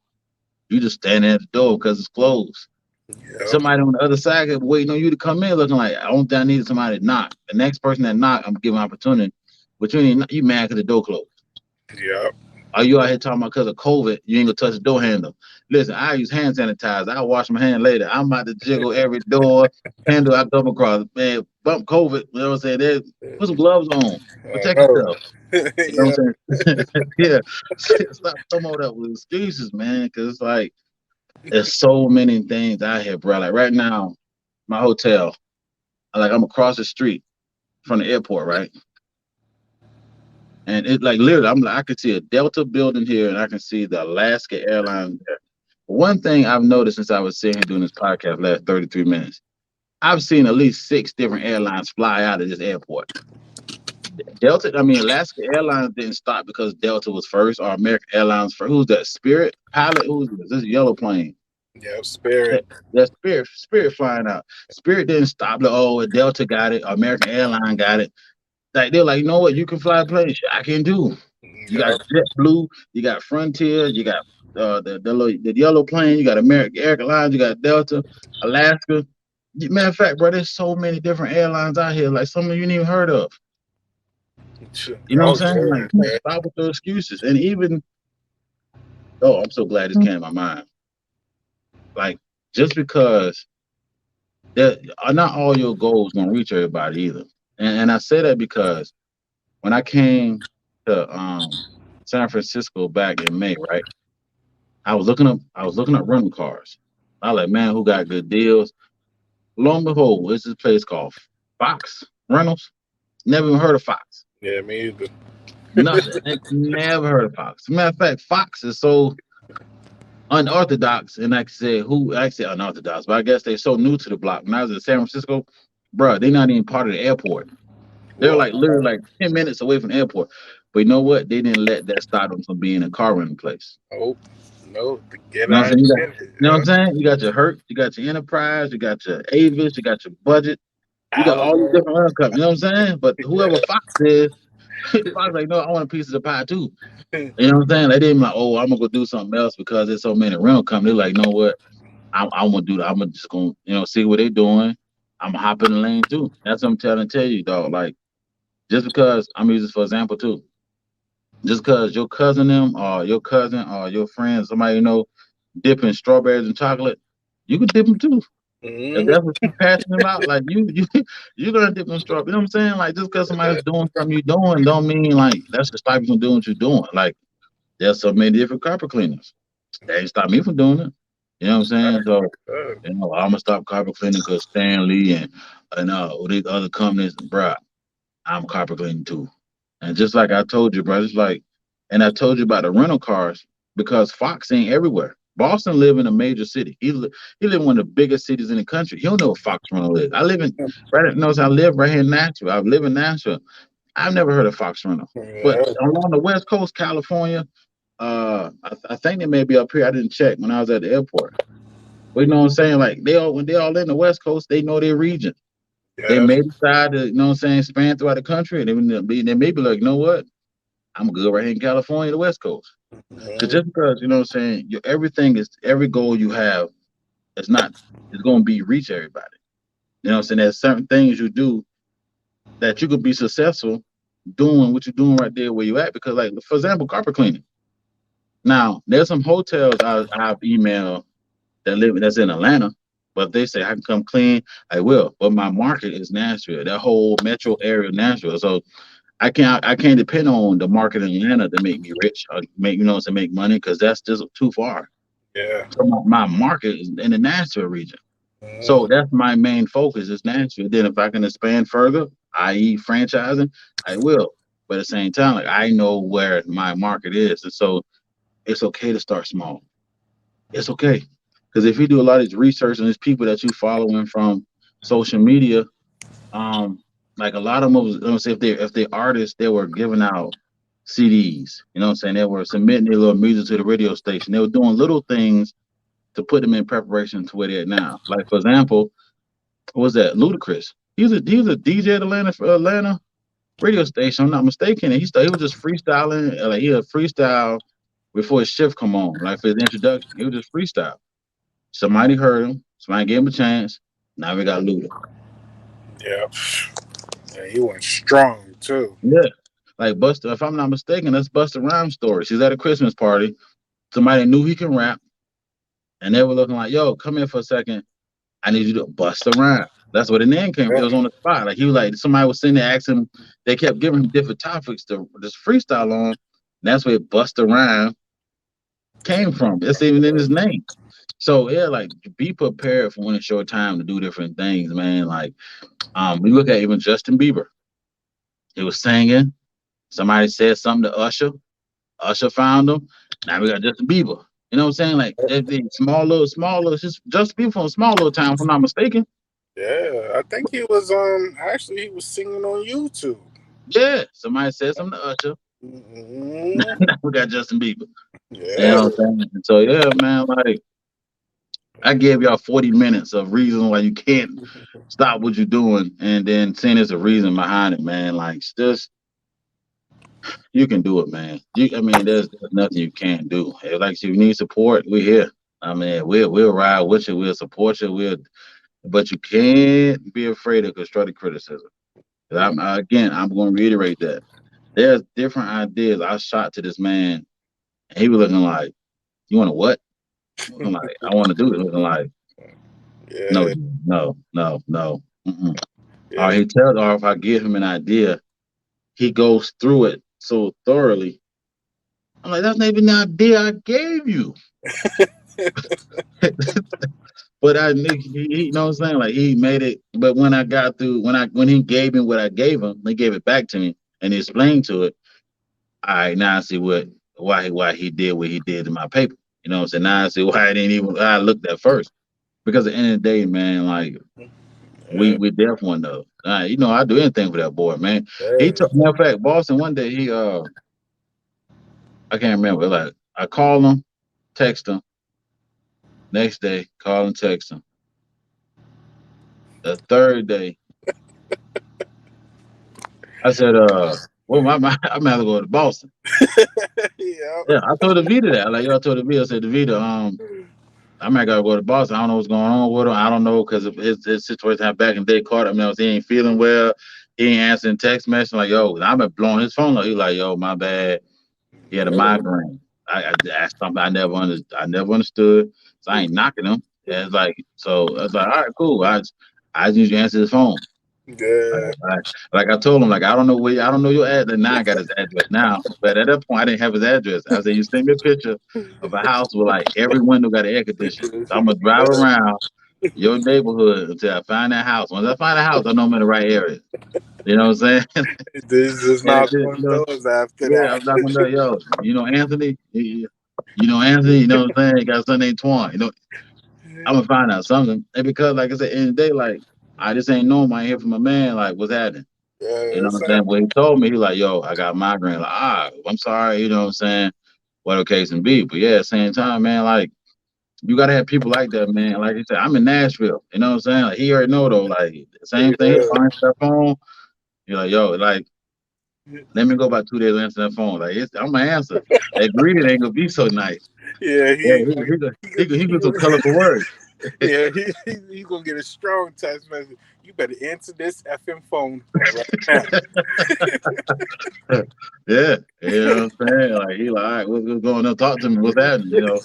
You just standing at the door because it's closed. Yep. Somebody on the other side is waiting on you to come in, looking like I don't think I needed somebody to knock. The next person that knock, I'm giving opportunity. But you mad because the door closed. Yep. Are you out here talking about because of COVID, you ain't gonna touch the door handle? Listen, I use hand sanitizer. I wash my hand later. I'm about to jiggle every door handle I come across. Man, bump COVID. You know what I'm saying? Put some gloves on. I Protect know. yourself. You know Yeah. what I'm saying? Yeah. Stop coming up with excuses, man. Cause it's like there's so many things out here, bro. Like right now, my hotel, like I'm across the street from the airport, right? And it like literally, I'm like I can see a Delta building here, and I can see the Alaska Airlines there. One thing I've noticed since I was sitting here doing this podcast last 33 minutes, I've seen at least 6 different airlines fly out of this airport. Alaska Airlines didn't stop because Delta was first or American Airlines first. Who's that? Spirit pilot? Who's this? This yellow plane. Yep. Spirit. That Spirit flying out. Spirit didn't stop. Like, oh, Delta got it. Or American Airlines got it. Like they're like, you know what? You can fly a plane. Shit, I can do. You got Yep. JetBlue. You got Frontier. You got the yellow plane. You got American Airlines. You got Delta, Alaska. Matter of fact, bro, there's so many different airlines out here. Like some of you ain't even heard of. You know Oh what I'm saying? Like, yeah. stop with the excuses. And even, oh, I'm so glad this came to my mind. Like, just because that are not all your goals gonna reach everybody either. And I say that because when I came to San Francisco back in May, right? I was looking up rental cars. I was like, man, who got good deals? Lo and behold, what's this place called? Fox Rentals. Never even heard of Fox. Yeah, me either. Nothing. Never heard of Fox. Matter of fact, Fox is so unorthodox, and like I said, who I say unorthodox, but I guess they're so new to the block. When I was in San Francisco, bro, they're not even part of the airport. They're What? like literally like 10 minutes away from the airport. But you know what? They didn't let that stop them from being a car rental place. Oh, no, to get You know what out I'm saying? and get it. You know what I'm Yeah. saying? You got your Hertz, you got your Enterprise, you got your Avis, you got your Budget, you got all these Alibi. different rental companies. You know what I'm saying? But whoever Yeah. Fox is, Fox like, no, I want a piece of the pie too. You know what I'm saying? They didn't like, oh, I'm gonna go do something else because there's so many rental companies. They're like, know what? I'm gonna do that. I'm just gonna, see what they're doing. I'm gonna hop in the lane too. That's what I'm trying to tell you, dog. Like, just because I'm using this for example too. Just because your cousin them or your cousin or your friend, somebody you know, dipping strawberries in chocolate, you could dip them too. If Mhm. that's what you're passionate about, like you're gonna dip them strawberries. You know what I'm saying? Like just because somebody's doing something you doing, don't mean like that's the stop you from doing what you're doing. Like there's so many different carpet cleaners. That ain't stop me from doing it. You know what I'm saying? So I'm gonna stop carpet cleaning because Stanley and all these other companies, bruh, I'm carpet cleaning too. And just like I told you, bro, it's like, and I told you about the rental cars because Fox ain't everywhere. Boston live in a major city. He live in one of the biggest cities in the country. He don't know what Fox rental is. I live in right. Knows I live right here in Nashville. I live in Nashville. I've never heard of Fox rental, but Yeah. along the West Coast, California, I think they may be up here. I didn't check when I was at the airport. But you know what I'm saying? Like when they all in the West Coast, they know their region. They Yeah. may decide to, you know what I'm saying, span throughout the country. And they may be like, you know what? I'm good right here in California, the West Coast. Because Mhm. just because, you know what I'm saying, everything is, every goal you have is not, is going to be reach everybody. You know what I'm saying? There's certain things you do that you could be successful doing what you're doing right there where you at. Because, like, for example, carpet cleaning. Now, there's some hotels I've emailed that's in Atlanta, but they say I can come clean, I will. But my market is Nashville, that whole metro area of Nashville. So I can't depend on the market in Atlanta to make me rich or make to make money because that's just too far. Yeah. So my market is in the Nashville region. So Mhm. that's my main focus is Nashville. Then if I can expand further, i.e. franchising, I will. But at the same time, like I know where my market is. And so it's okay to start small. It's okay. Because if you do a lot of research on these people that you following from social media, um, like a lot of them was, let's say if they artists, they were giving out CDs. You know what I'm saying? They were submitting their little music to the radio station. They were doing little things to put them in preparation to where they're at now. Like for example, what was that? Ludacris. He was a DJ at Atlanta radio station. I'm not mistaken. And he was just freestyling. Like he had freestyle before his shift come on. Like for his introduction, he was just freestyle. Somebody heard him. Somebody gave him a chance. Now we got Luda. Yeah. Yeah. He went strong too. Yeah. Like Buster, if I'm not mistaken, that's Buster Rhymes story. She's at a Christmas party. Somebody knew he can rap, and they were looking like, "Yo, come here for a second. I need you to bust a rhyme." That's where the name came from. It Yeah. was on the spot. Like he was like, somebody was sitting there asking him. They kept giving him different topics to just freestyle on. And that's where Buster Rhyme came from. It's even in his name. So yeah, like be prepared for when it's your time to do different things, man. Like we look at even Justin Bieber. He was singing. Somebody said something to Usher. Usher found him. Now we got Justin Bieber. You know what I'm saying? Like they small little, just Bieber from a small little town, if I'm not mistaken. Yeah. I think he was actually he was singing on YouTube. Yeah, somebody said something to Usher. Mhm. Now we got Justin Bieber. You know Yeah. what I'm saying? And so yeah, man, like I gave y'all 40 minutes of reasons why you can't stop what you're doing, and then saying there's a reason behind it, man. Like just you can do it, man. I mean, there's nothing you can't do. Like if you need support, we're here. I mean, we'll ride with you, we'll support you, but you can't be afraid of constructive criticism. 'Cause again, I'm going to reiterate that there's different ideas. I shot to this man, and he was looking like, "You want to what?" Looking like, "I want to do it." Looking like, "No, Yeah. no, no, no." Mm-mm. Or Yeah. he tells, or if I give him an idea, he goes through it so thoroughly. I'm like, "That's not even the idea I gave you." But you know what I'm saying? Like he made it. But when I got through, when he gave me what I gave him, he gave it back to me and he explained to it. All right, now I see why he did what he did to my paper. You know what I'm saying? Now I see why I didn't even I looked at first. Because at the end of the day, man, like Yeah, we definitely want to. You know, I do anything for that boy, man. He yeah, took matter of fact, Boston one day I can't remember. Like I called him, text him, next day, call and text him. The third day, I said, well, I'm gonna have to go to Boston. yeah. Yeah, I told Davita that. Like, yo, I told Davita, I said, Davita, I might gotta go to Boston. I don't know what's going on with him. I don't know because of his situation had back in the day caught him. He ain't feeling well. He ain't answering text message. Like, yo, I've been blowing his phone up. He like, yo, my bad. He had a Yeah, migraine. That's something I never understood. So I ain't knocking him. And it's like, so I was like, all right, cool. I just usually answer his phone. Like, yeah, like I told him, like I don't know your address. Now I got his address now, but at that point I didn't have his address. I said, you send me a picture of a house with like every window got an air conditioner. So I'm gonna drive around your neighborhood until I find that house. Once I find a house, I know I'm in the right area. You know what I'm saying? this is And not you on know, doors after yeah, that. I'm not gonna yo, you know Anthony, you know Anthony, you know what I'm saying? He got a son named Twan. You know, I'm gonna find out something. And because, like I said, in the day, like I just ain't normal. I ain't hear from a man. Like, what's happening? You Yeah, know what I'm saying? When he told me, he like, yo, I got migraine. Like, I'm sorry, you know what I'm saying? What the case and be. But yeah, at the same time, man, like you gotta have people like that, man. Like you said, I'm in Nashville. You know what I'm saying? Like he already know though, like the same thing, he'll find that phone. You're like, yo, like, let me go about 2 days and answer that phone. Like I'm gonna answer. That greeting ain't gonna be so nice. yeah, Yeah, he, he he, got some he, colorful words. yeah, he gonna get a strong text message. You better answer this effing phone right now. Yeah, you know what I'm saying? Like he like, all right, what's going on? Talk to me. What's happening? You know?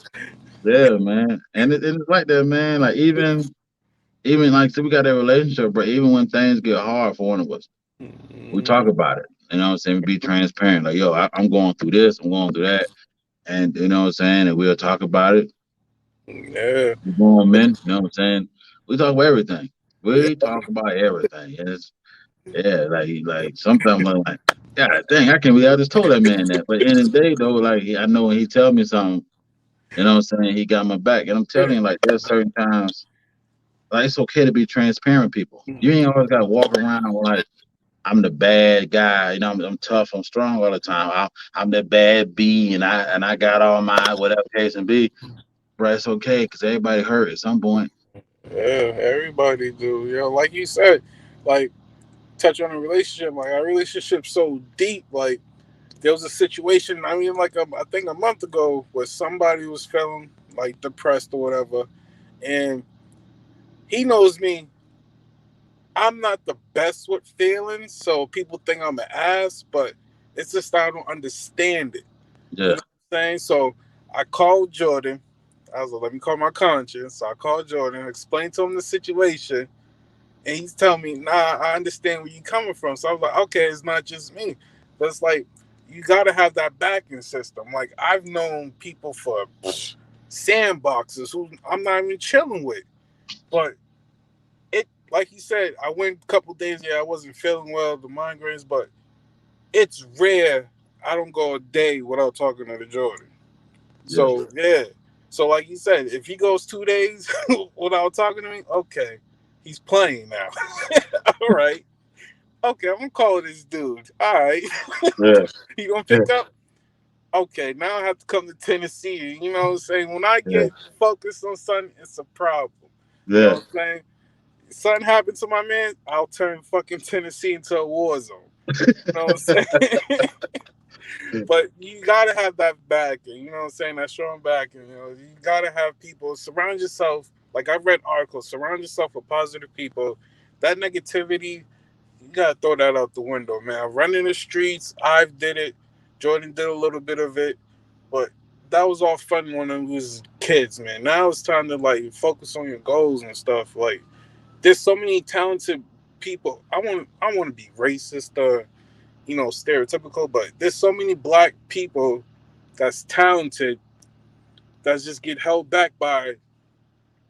Yeah, man. And it's like that, man. Like even like so we got that relationship, but even when things get hard for one of us, we talk about it. You know what I'm saying? We be transparent. Like, yo, I'm going through this, I'm going through that. And you know what I'm saying? And we'll talk about it. Yeah, We're going men, you know what I'm saying? We talk about everything. yeah, We talk about everything. And it's yeah, like sometimes I'm like, God dang, I can't believe I just told that man that. But in the day though, like I know when he tell me something, you know what I'm saying, he got my back. And I'm telling you, like there's certain times like it's okay to be transparent, people. You ain't always gotta walk around like I'm the bad guy, you know, I'm tough, I'm strong all the time. I'm the bad B and I got all my whatever case and be. But it's okay because everybody hurt at some point. yeah. Everybody do. You know, like you said, like touch on a relationship. Like our relationship so deep. Like there was a situation. I mean, like I think a month ago, where somebody was feeling like depressed or whatever, and he knows me. I'm not the best with feelings, so people think I'm an ass, but it's just I don't understand it. You Yeah, know what I'm saying? So I called Jordan. I was like, let me call my conscience. So I called Jordan, explained to him the situation, and he's telling me, nah, I understand where you're coming from. So I was like, okay, it's not just me. But it's like, you got to have that backing system. Like, I've known people for sandboxes who I'm not even chilling with. But it, like he said, I went a couple days, yeah, I wasn't feeling well, the migraines, but it's rare I don't go a day without talking to the Jordan. yeah, So yeah. So like you said, if he goes 2 days without talking to me, okay, he's playing now. All right. Okay, I'm gonna call this dude. All right. yeah, He gonna yeah, pick up? Okay, now I have to come to Tennessee. You know what I'm saying? When I yeah, get focused on something, it's a problem. You know yeah. what I'm saying? Something happened to my man, I'll turn fucking Tennessee into a war zone. You know what I'm saying? But you gotta have that backing, you know what I'm saying? That strong backing. You know, you gotta have people surround yourself. Like I've read articles, surround yourself with positive people. That negativity, you gotta throw that out the window, man. Running the streets, I've did it. Jordan did a little bit of it, but that was all fun when we was kids, man. Now it's time to like focus on your goals and stuff. Like there's so many talented people. I want to be racist or stereotypical, but there's so many black people that's talented that just get held back by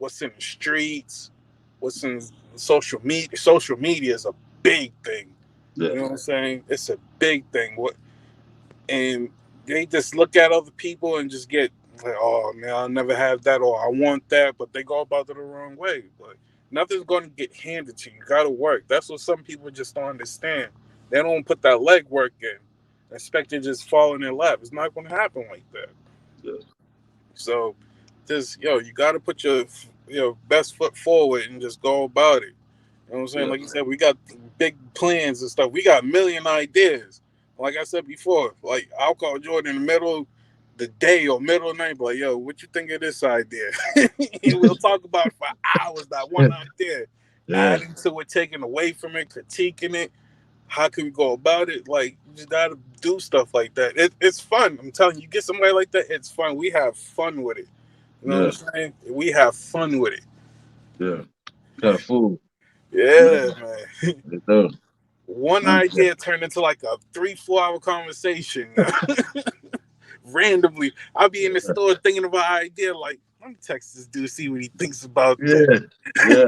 what's in the streets, what's in social media. Social media is a big thing. You Yeah, know what I'm saying? It's a big thing. What and they just look at other people and just get like, oh man, I'll never have that, or I want that, but they go about it the wrong way. But nothing's going to get handed to you. You got to work. That's what some people just don't understand. They don't put that leg work in. Expect it just fall in their lap. It's not going to happen like that. yeah, So, just you got to put your best foot forward and just go about it. You know what I'm saying? yeah, Like you said, we got big plans and stuff. We got a million ideas. Like I said before, like I'll call Jordan in the middle of the day or middle of the night, like, yo, what you think of this idea? We'll talk about it for hours, that one idea. yeah, Adding to it, taking away from it, critiquing it. How can we go about it? Like, you just gotta do stuff like that. It's fun. I'm telling you, get somebody like that, it's fun. We have fun with it. You know yeah, what I'm saying? We have fun with it. yeah. Got a fool. Yeah, Yeah, man. it does. One Like, yeah, idea turned into like a 3-4 hour conversation. Randomly, I'll be in the store thinking about an idea. Like, let me text this dude, see what he thinks about that. yeah,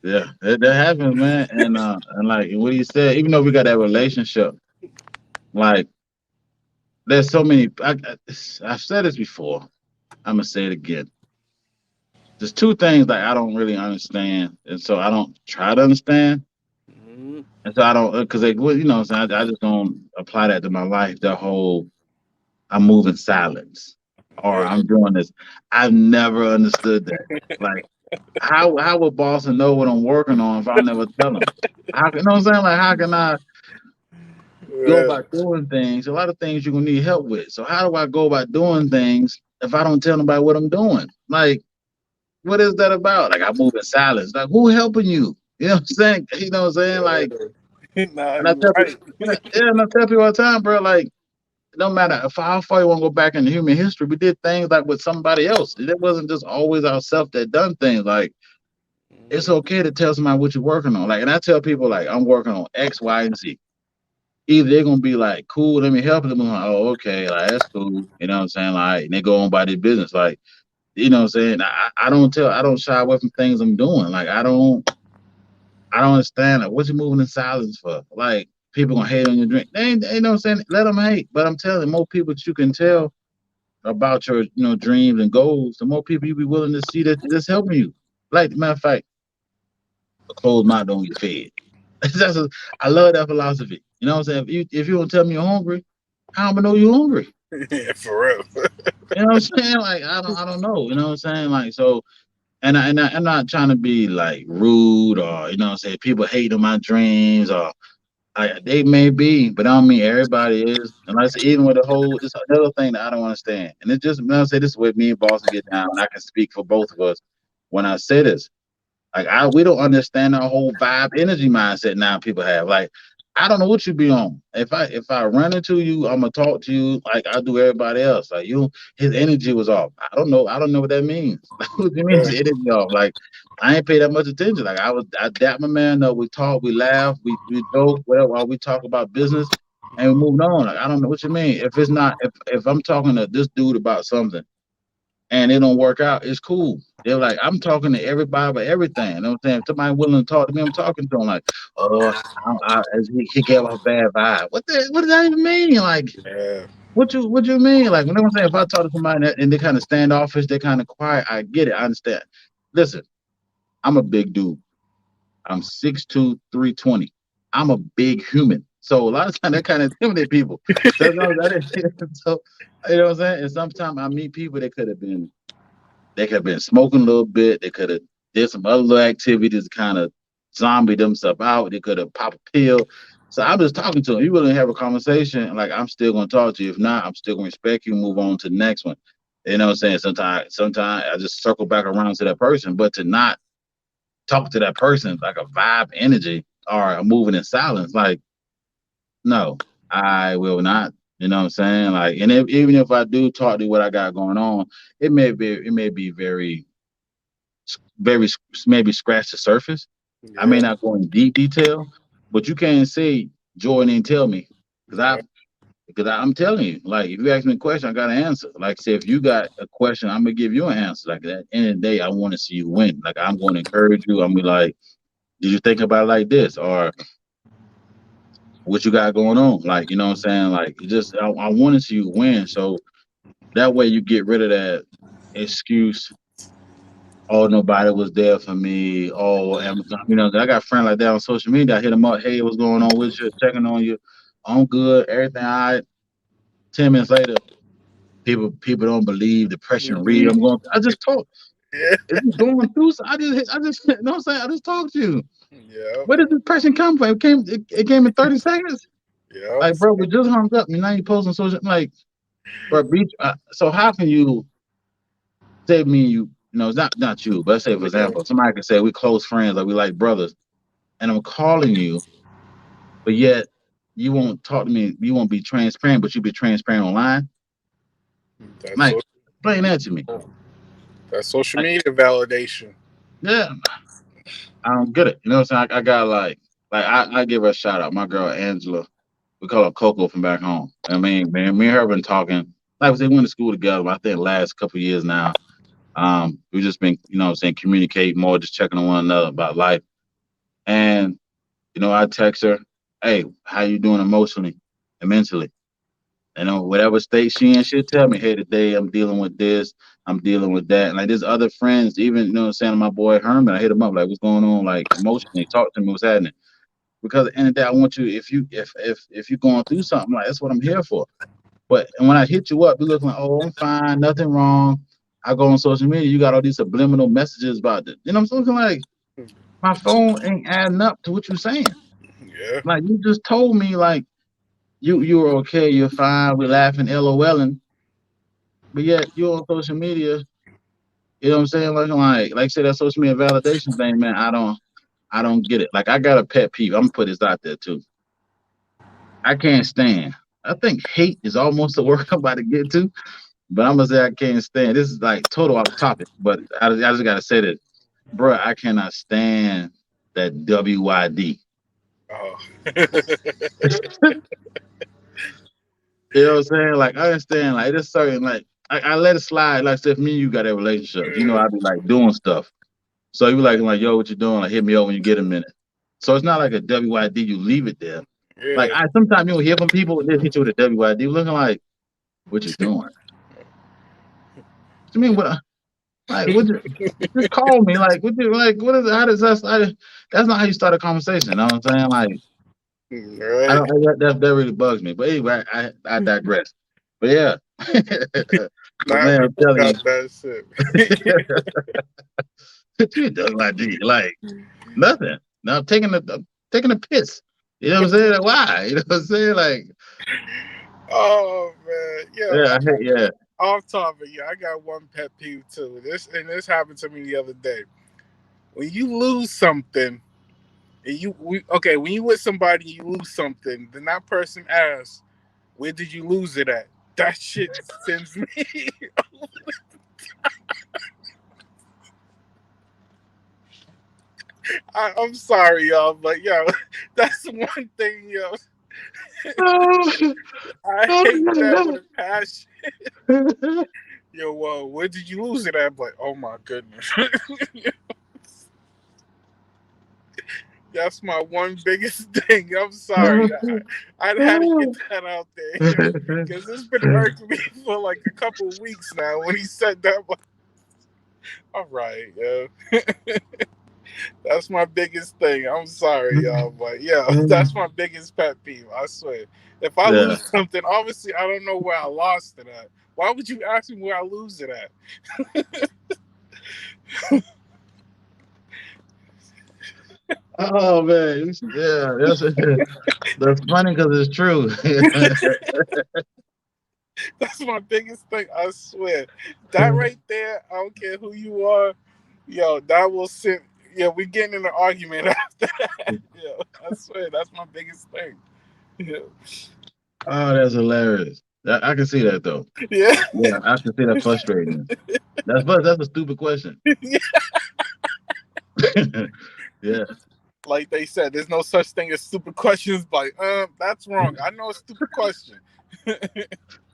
yeah, yeah. That happens, man. And like what he said, even though we got that relationship, like there's so many. I've said this before. I'm gonna say it again. There's two things that I don't really understand, and so I don't try to understand, Mhm. and so I don't because they, well, so I just don't apply that to my life. The whole I'm moving silence or Yeah. I'm doing this. I've never understood that. Like, how would Boston know what I'm working on if I never tell him? You know what I'm saying? Like, how can I go Yeah. about doing things? A lot of things you're gonna need help with. So how do I go about doing things if I don't tell nobody what I'm doing? Like, what is that about? Like, I move in silence. Like, who helping you? You know what I'm saying? You know what I'm saying? Like, Nah, and I you're tell people, right. yeah, and I tell people all the time, bro. Like, no matter if how far you want to go back in human history, we did things like with somebody else. It wasn't just always ourselves that done things. Like, it's okay to tell somebody what you're working on. Like, and I tell people like I'm working on X, Y, and Z. Either they're gonna be like, cool, let me help them. I'm like, oh, okay, like that's cool. You know what I'm saying? Like, and they go on by their business. Like, you know what I'm saying? I don't shy away from things I'm doing. Like, I don't understand. Like, what you moving in silence for? Like, people gonna hate on your drink. They know what I'm saying? Let them hate. But I'm telling you, more people that you can tell about your dreams and goals, the more people you be willing to see that that's helping you. Like matter of fact, a closed mouth don't get fed. I love that philosophy. You know what I'm saying? If you don't tell me you're hungry, how am I know you're hungry? Yeah, for real. You know what I'm saying? Like I don't know. You know what I'm saying? Like so, I'm not trying to be like rude or what I'm saying. People hate on my dreams or they may be, but I don't mean everybody is. And like I said, even with the whole, this another thing that I don't understand. And it's just, when I say this is what me and Boston get down, and I can speak for both of us when I say this. Like we don't understand our whole vibe energy mindset now people have. Like I don't know what you be on. If I run into you, I'm gonna talk to you like I do everybody else. Like his energy was off. I don't know what that means. Like what do you mean his Yeah. energy off? Like I ain't pay that much attention. Like I dap my man up. We talk, we laugh, we joke, whatever. While we talk about business, and we moved on. Like I don't know what you mean. If it's not, if I'm talking to this dude about something and it don't work out, it's cool. They're like, I'm talking to everybody about everything. You know what I'm saying? If somebody willing to talk to me, I'm talking to them like, oh, as he gave a bad vibe. What does that even mean? Like, Yeah. what you mean? Like, when I'm saying if I talk to somebody and they kind of standoffish, they kind of quiet, I get it, I understand. Listen, I'm a big dude. I'm 6'2", 320. I'm a big human. So a lot of times that kind of intimidate people. So, no, so you know what I'm saying? And sometimes I meet people that they could have been smoking a little bit. They could have did some other little activities, kind of zombie themselves out. They could have popped a pill. So I'm just talking to them. You willing to have a conversation? Like I'm still gonna talk to you. If not, I'm still gonna respect you. Move on to the next one. You know what I'm saying? Sometimes I just circle back around to that person, but to not talk to that person like a vibe energy or moving in silence, like no, I will not. You know what I'm saying? Like, and even if I do talk to what I got going on, it may be very maybe scratch the surface. I may Yeah. not go in deep detail, but you can't say Jordan didn't tell me because I Yeah. Because I'm telling you, like, if you ask me a question, I got to answer. Like, say, if you got a question, I'm gonna give you an answer. Like, at the end of the day, I want to see you win. Like, I'm going to encourage you. I'm gonna be like, did you think about it like this, or what you got going on? Like, you know what I'm saying? Like, I want to see you win. So that way, you get rid of that excuse. Oh, nobody was there for me. Oh, Amazon. You know, I got friends like that on social media. I hit them up. Hey, what's going on with you? Checking on you. I'm good. Everything all right. 10 minutes later, people don't believe depression real. Mhm. I just talk. Yeah. If you going through, I just, you know what I'm saying? I just talked to you. Yeah. Where did depression come from? It came in 30 seconds. Yeah. Like, bro, we just hung up. And now you posting social. Like, bro, so how can you say me and you? No, it's not you. But let's say, for Yeah. example, somebody could say we close friends, like we like brothers, and I'm calling you, but yet you won't talk to me. You won't be transparent, but you be transparent online. That's Like, so. explain that to me. That's social Like, media validation. yeah, I don't get it. You know what I'm saying? I got I give her a shout out. My girl Angela, we call her Coco from back home. I mean, man, me and her been talking. Like I said, we went to school together. But I think the last couple of years now, we just been, you know what I'm saying, communicate more, just checking on one another about life. And I text her, hey, how you doing emotionally and mentally? Whatever state she in, she'll tell me, hey, today I'm dealing with this, I'm dealing with that. And like there's other friends, even what I'm saying, my boy Herman, I hit him up, like, what's going on, like emotionally, talk to me, what's happening. Because at the end of the day, I want you, if you're going through something, like that's what I'm here for. But when I hit you up, you're looking like, oh, I'm fine, nothing wrong. I go on social media, you got all these subliminal messages about it. I'm looking like my phone ain't adding up to what you're saying. Yeah. Like you just told me like you were okay, you're fine, we're laughing, LOLing, but yet you're on social media, you know what I'm saying? Like say that social media validation thing, man, I don't get it. Like I got a pet peeve. I'm gonna put this out there too. I can't stand. I think hate is almost the word I'm about to get to, but I'm gonna say I can't stand. This is like total off topic, but I just gotta say that, bro. I cannot stand that WYD. Oh. You know what I'm saying? Like I understand, like it's certain, like I let it slide. Like say if me and you got a relationship, I be like doing stuff. So you be like, yo, what you doing? Like hit me up when you get a minute. So it's not like a WYD. You leave it there. Like Yeah. I sometimes you'll hear from people they hit you with a WYD, looking like, what you doing? What you mean? What? Like what? Just call me. Like what? What is it? How does that? That's not how you start a conversation. You know what I'm saying? Like I Right. don't. That really bugs me. But anyway, I digress. But yeah. But Not man, I'm people telling got you, that shit. what you doing, my G? Like nothing. Now I'm taking a piss. You know what I'm saying? Like, why? You know what I'm saying? Like, Oh man, yo, yeah, yeah. off topic. Yeah, I got one pet peeve too. This happened to me the other day. When you lose something, and when you with somebody, you lose something. Then that person asks, "Where did you lose it at?" That shit sends me. I'm sorry, y'all, but yo, that's one thing, yo. Oh, I hate that with oh, a passion. no. Yo, where did you lose it at? Like, oh my goodness. That's my one biggest thing. I'm sorry. I had to get that out there because it's been irking me for like a couple of weeks now. When he said that, I'm like, all right, yo. That's my biggest thing. I'm sorry, y'all, but yeah, that's my biggest pet peeve. I swear. If I Yeah. lose something, obviously I don't know where I lost it at. Why would you ask me where I lose it at? Oh man, yeah, that's funny because it's true. That's my biggest thing. I swear. That right there, I don't care who you are, yo, that will sit. Yeah, we getting in an argument after that. Yo, I swear, that's my biggest thing. Yeah. Oh, that's hilarious. I can see that though. Yeah. Yeah, I can see that frustrating. That's a stupid question. Yeah. Like they said, there's no such thing as stupid questions. Like, that's wrong. I know a stupid question.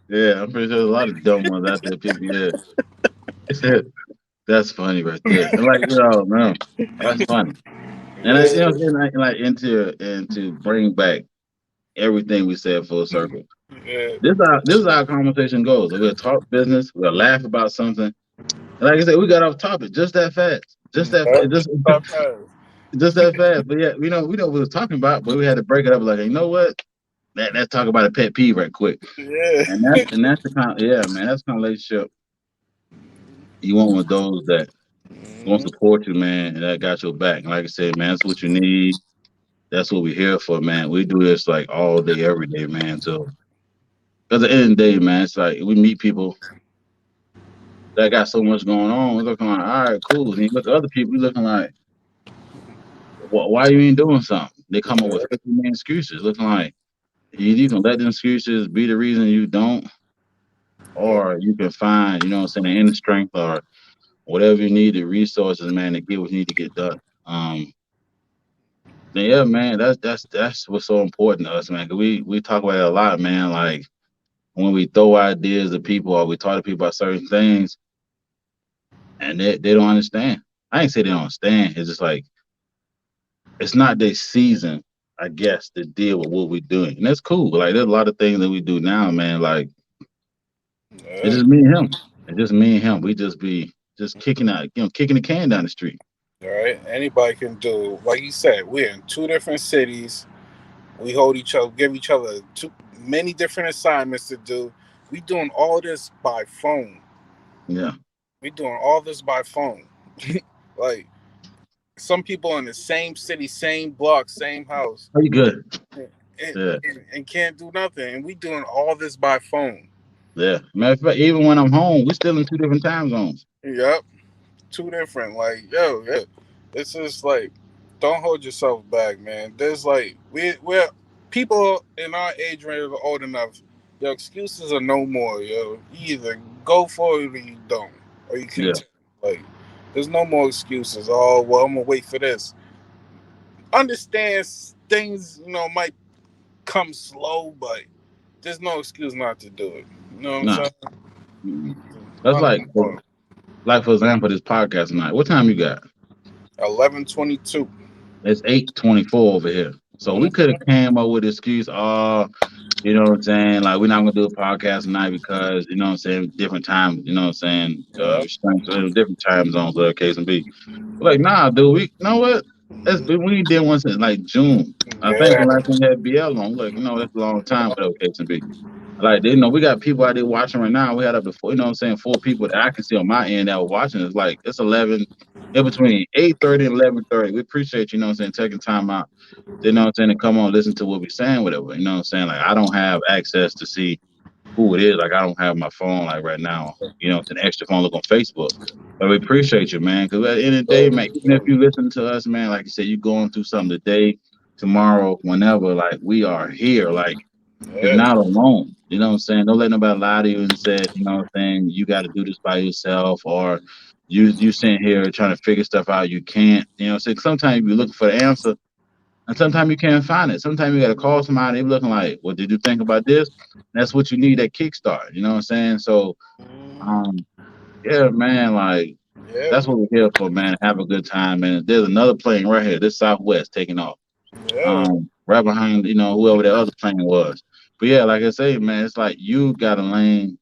Yeah, I'm pretty sure there's a lot of dumb ones out there. People, yeah, that's funny right there. And like, man, that's funny. And Yeah, like into bring back everything we said full circle. yeah. This is how our conversation goes. We'll talk business. We'll laugh about something. And like I said, we got off topic just that fast. Just that fast. Yep. Stop fast. Just that fast. But yeah, we know what we was talking about, but we had to break it up. Like, you know what? Let's talk about a pet peeve right quick. Yeah. And that's the kind. Yeah, man. That's the kind of relationship you want with those that gonna Mhm. support you, man, and that got your back. And like I said, man, that's what you need. That's what we're here for, man. We do this like all day, every day, man. So, because at the end of the day, man, it's like we meet people that got so much going on. We're looking like, all right, cool. And you look at other people, you're looking like, why you ain't doing something? They come up with Yeah. 50 million excuses, looking like you can let them excuses be the reason you don't, Yeah. or you can find, the inner strength or whatever you need, the resources, man, to get what you need to get done. Then yeah, man, that's what's so important to us, man. 'Cause we talk about it a lot, man. Like when we throw ideas to people or we talk to people about certain things, and they don't understand. I ain't say they don't understand. It's just like it's not their season, I guess, to deal with what we're doing, and that's cool. Like there's a lot of things that we do now, man. Like it's Yeah. just me and him. It's just me and him. We just be just kicking out, kicking the can down the street. All right. Anybody can do. Like you said, we're in two different cities. We hold each other, give each other too many different assignments to do. We doing all this by phone. Yeah. We doing all this by phone. Like some people in the same city, same block, same house, Are you good? and, Yeah. and can't do nothing. And we doing all this by phone. Yeah. Matter of fact, even when I'm home, we're still in two different time zones. Yep, two different. Like yo, yeah, it's just like don't hold yourself back, man. There's like we're people in our age range are old enough. Your excuses are no more, yo. You either go for it or you don't, or you Yeah. continue. Like there's no more excuses. Oh well, I'm gonna wait for this. Understand things, might come slow, but there's no excuse not to do it. You know what I'm Nah. saying? Mm-mm. That's Not like, no more. like for example, this podcast tonight. What time you got? 11:22. It's 8:24 over here. So we could have came up with an excuse. Oh, you know what I'm saying? Like we're not gonna do a podcast tonight because different time. You know what I'm saying? Yeah. Restraints, different time zones, whatever the case may be. We're like, nah, dude. We, you know what? We did one since like June. I think when Yeah. last time we had BL on, like, that's a long time, whatever the case may be. Like, we got people out there watching right now. We had up to four, 4 people that I can see on my end that were watching. It's like it's 11, in between 8:30 and 11:30. We appreciate taking time out. To come on, listen to what we're saying, whatever. You know what I'm saying? Like, I don't have access to see who it is. Like, I don't have my phone like right now. It's an extra phone. Look on Facebook. But we appreciate you, man. Because at the end of the day, man, even if you listen to us, man, like you said, you going through something today, tomorrow, whenever. Like, we are here. Like. You're Yeah. not alone. You know what I'm saying? Don't let nobody lie to you and say, you got to do this by yourself, or you sitting here trying to figure stuff out. You can't. Sometimes you're looking for the answer, and sometimes you can't find it. Sometimes you got to call somebody. They're looking like, "What did you think about this?" That's what you need, that kickstart. You know what I'm saying? So, um, yeah, man, like Yeah. that's what we're here for, man. Have a good time, man. There's another plane right here. This Southwest taking off, Yeah. right behind whoever the other plane was. But yeah, like I say, man, it's like you got a lane.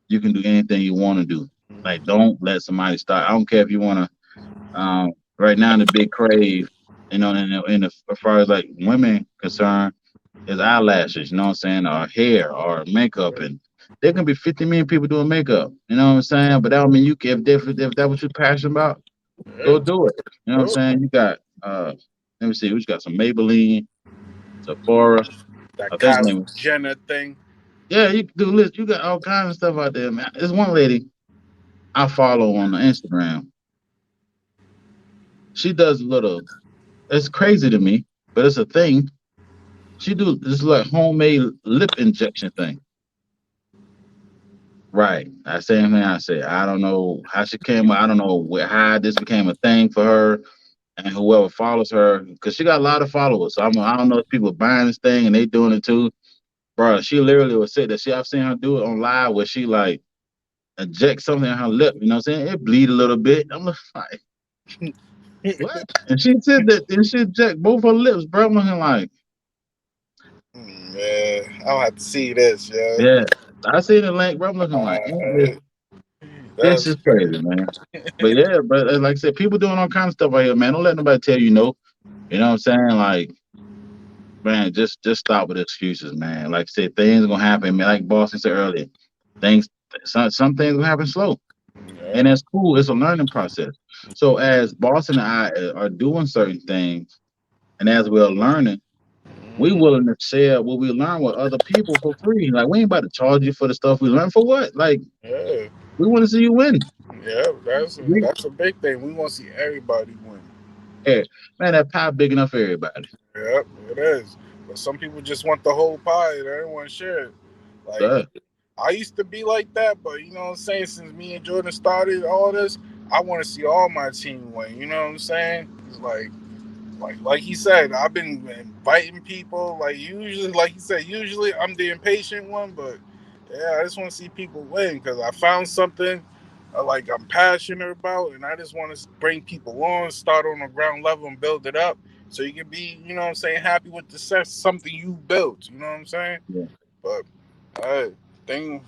You can do anything you want to do. Like, don't let somebody stop. I don't care if you want to. Right now, the big crave, as far as like women concerned, is eyelashes. You know what I'm saying, or hair, or makeup, and there can be 50 million people doing makeup. You know what I'm saying? But that don't mean you can. If that's what you're passionate about, Yeah. go do it. You know what I'm Yo, saying? You got let me see, we got some Maybelline, Sephora. I that think her Kylie name. Jenner thing. Yeah, you can do list. You got all kinds of stuff out there, man. There's one lady I follow on the Instagram. She does a little. It's crazy to me, but it's a thing. She do this like homemade lip injection thing. Right. That same thing I said. I don't know how she came. I don't know how this became a thing for her and whoever follows her, because she got a lot of followers. So I don't know if people are buying this thing and they doing it too. bro, she literally would say that. I've seen her do it on live where she like inject something in her lip. You know what I'm saying? It bleed a little bit. I'm like, what? And she said that, and she inject both her lips, bro. I'm looking like, Yeah, I'll have to see this, yeah. yeah. I seen the link, bro. I'm looking like, Uh, this that's is crazy, man. But yeah, but like I said, people doing all kinds of stuff out here, man. Don't let nobody tell you no. You know what I'm saying? Like, man, just stop with excuses, man. Like I said, things gonna happen, man. Like Boston said earlier, things some things gonna happen slow. yeah. And that's cool. It's a learning process. So as Boston and I are doing certain things, and as we're learning, we Mhm. willing to share what we learn with other people for free. Like we ain't about to charge you for the stuff we learn for what? Like Yeah, we want to see you win. yeah, We, that's a big thing. We want to see everybody win. yeah, man, that pie big enough for everybody. Yep, it is. But some people just want the whole pie. They don't want to share it. Like Duh. I used to be like that, but you know what I'm saying? Since me and Jordan started all this, I want to see all my team win. You know what I'm saying? It's like he said, I've been inviting people. Like usually, like he said, usually I'm the impatient one, but yeah, I just want to see people win because I found something like I'm passionate about, and I just want to bring people on, start on the ground level, and build it up, so you can be, you know what I'm saying, happy with the success, something you built. You know what I'm saying? Yeah. But hey, things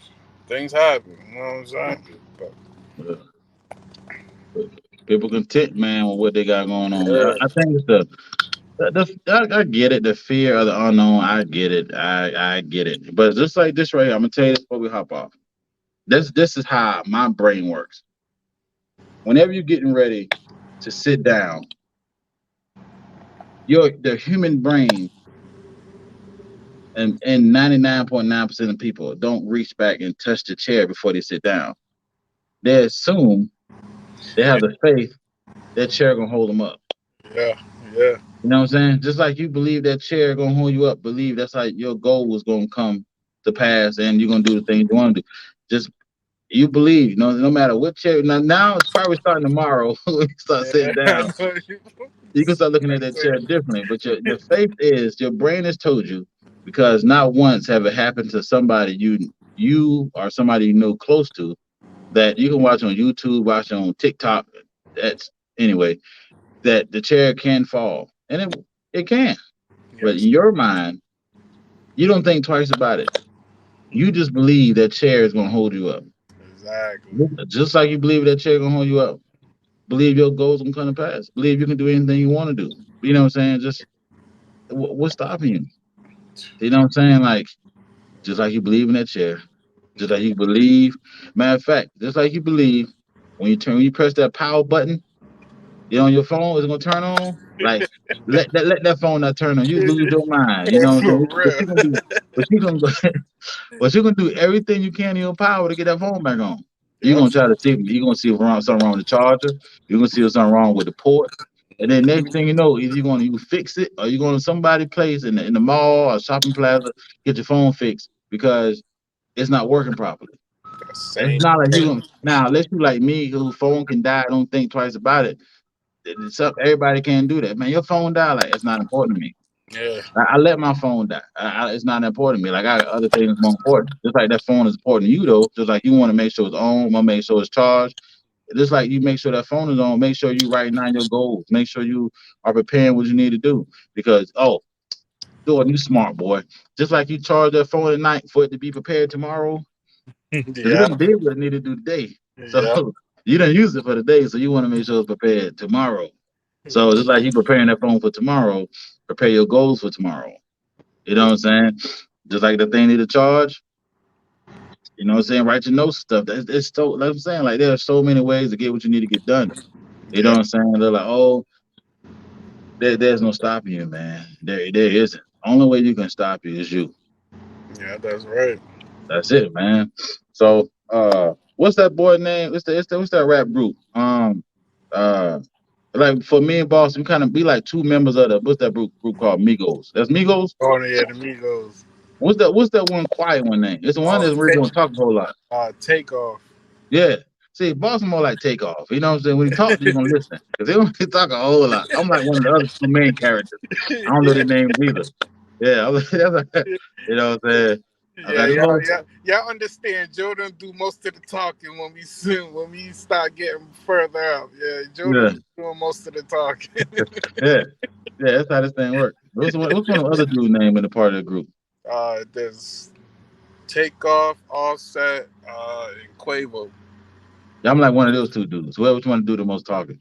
things happen. You know what I'm saying? But Yeah. People content, man, with what they got going on. yeah, I think it's I get it, the fear of the unknown. I get it. I get it. But just like this right here, I'm gonna tell you this before we hop off. This is how my brain works. Whenever you're getting ready to sit down, the human brain and 99.9% of people don't reach back and touch the chair before they sit down. They assume they have the faith that chair gonna hold them up. yeah, yeah. You know what I'm saying? Just like you believe that chair gonna hold you up, believe that's how your goal was gonna come to pass, and you're gonna do the things you want to do. Just you believe, no matter what chair. Now it's probably starting tomorrow. When you start sitting down, Yeah. you can start looking at that chair differently. But your faith is your brain has told you because not once have it happened to somebody you or somebody you know close to that you can watch on YouTube, watch on TikTok. That's anyway that the chair can fall, and it can. But Yes, in your mind, you don't think twice about it. You just believe that chair is gonna hold you up. exactly. Just like you believe that chair gonna hold you up. Believe your goals gonna come to pass. Believe you can do anything you want to do. You know what I'm saying? Just what's stopping you? You know what I'm saying? Like just like you believe in that chair. Just like you believe. Matter of fact, just like you believe when you press that power button, on your phone, it's gonna turn on. Like let that phone not turn on. You lose your mind. You know what I'm For saying? But real. you gonna do but you gonna but you're gonna do everything you can in your power to get that phone back on. You're Yep. gonna try to see you're gonna see if something wrong with the charger, you're gonna see if something wrong with the ports. And then next thing you know, either you're gonna you fix it or you're going to somebody place in the mall or shopping plaza, get your phone fixed because it's not working properly. That It's same not like you thing. gonna now unless you like me whose phone can die, don't think twice about it. Everybody can't do that. Man, your phone die, like it's not important to me. Yeah. I let my phone die. It's not important to me. Like I got other things more important. Just like that phone is important to you though. Just like you want to make sure it's on, want to make sure it's charged. Just like you make sure that phone is on, make sure you writing down your goals. Make sure you are preparing what you need to do. Because doing you smart boy. Just like you charge that phone at night for it to be prepared tomorrow, because it Yeah. ain't did what it needed to do today. So Yeah. you didn't use it for the day, so you want to make sure it's prepared tomorrow. So just like you preparing that phone for tomorrow, prepare your goals for tomorrow. You know what I'm saying? Just like the thing need to charge. You know what I'm saying? Write your notes stuff. It's so like I'm saying, like there are so many ways to get what you need to get done. You know Yeah. what I'm saying? They're like, oh, there's no stopping you, man. There isn't. Only way you can stop you is you. Yeah. That's right. That's it, man. So what's that boy name? What's that rap group? Uh like for me and Boss, we kind of be like two members of the what's that group called Migos. That's Migos. Oh yeah, the Migos. What's that one quiet one name? It's the one Oh, that's really don't talk a whole lot. take off. Yeah. See, Boss is more like Takeoff. You know what I'm saying? When he talks, you're gonna listen. Because they don't talk a whole lot. I'm like one of the other two main characters. I don't know their names either. Yeah, you know what I'm saying? I Yeah, got this yeah, little, yeah. Y'all understand? Jordan do most of the talking when we start getting further out. Yeah, Jordan yeah, be doing most of the talking. yeah, yeah. That's how this thing works. What's one of the other dudes' name in the part of the group? There's Takeoff, Offset, and Quavo. Yeah, I'm like one of those two dudes. Whoever you want to do the most talking.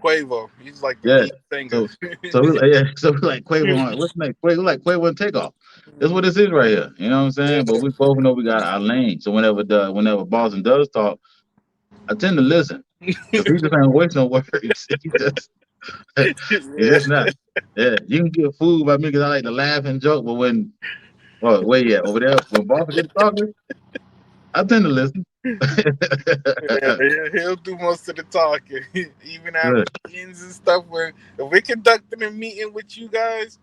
Quavo. He's like the Yeah. lead singer. So so we like Quavo on what's next? Quavo like Quavo and Takeoff. That's what this is right here. You know what I'm saying? But we both know we got our lane. So whenever Boston does talk, I tend to listen. Because he just ain't wasting no words. He Yeah. just not. Yeah. You can get fooled by me because I like to laugh and joke, but when where you at? Over there when Boston gets talking, I tend to listen. Yeah, he'll do most of the talking, even at Yeah. meetings and stuff. When if we're conducting a meeting with you guys,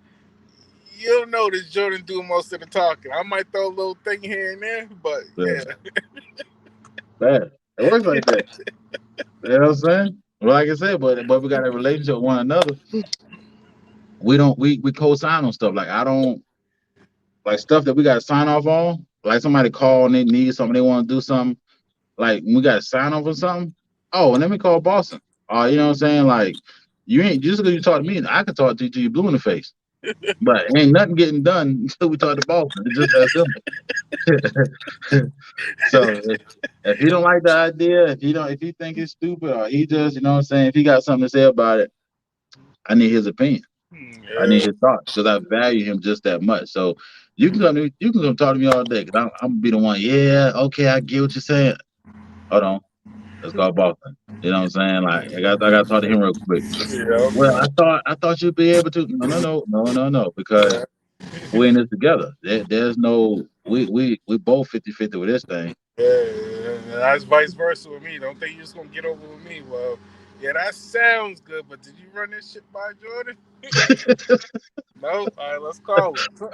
you'll notice Jordan do most of the talking. I might throw a little thing here and there, but Yeah. Bad. It works like that. You know what I'm saying? Well, like I said, but we got a relationship with one another. We don't we co-sign on stuff. Like I don't like stuff that we got to sign off on. Like somebody call and they need something, they want to do something. Like we got to sign off on something. Oh, and let me call Boston. You know what I'm saying? Like you ain't just because you talk to me, I can talk to you till you blue in the face. But ain't nothing getting done until we talk to Boston. It's just that simple. So if he don't like the idea, if he think it's stupid, or he just, you know what I'm saying, if he got something to say about it, I need his opinion. I need yeah, his thoughts because I value him just that much. So you can come talk to me all day because I'm gonna be the one. Yeah, okay, I get what you're saying. Hold on, let's call Boston. You know what I'm saying? Like I got to talk to him real quick. yeah, Well, I thought you'd be able to. No, because yeah. we're in this together. There's no we both 50-50 with this thing. Yeah, that's vice versa with me. Don't think you're just gonna get over with me. Well, yeah, that sounds good, but did you run this shit by Jordan? No. All right, let's call him.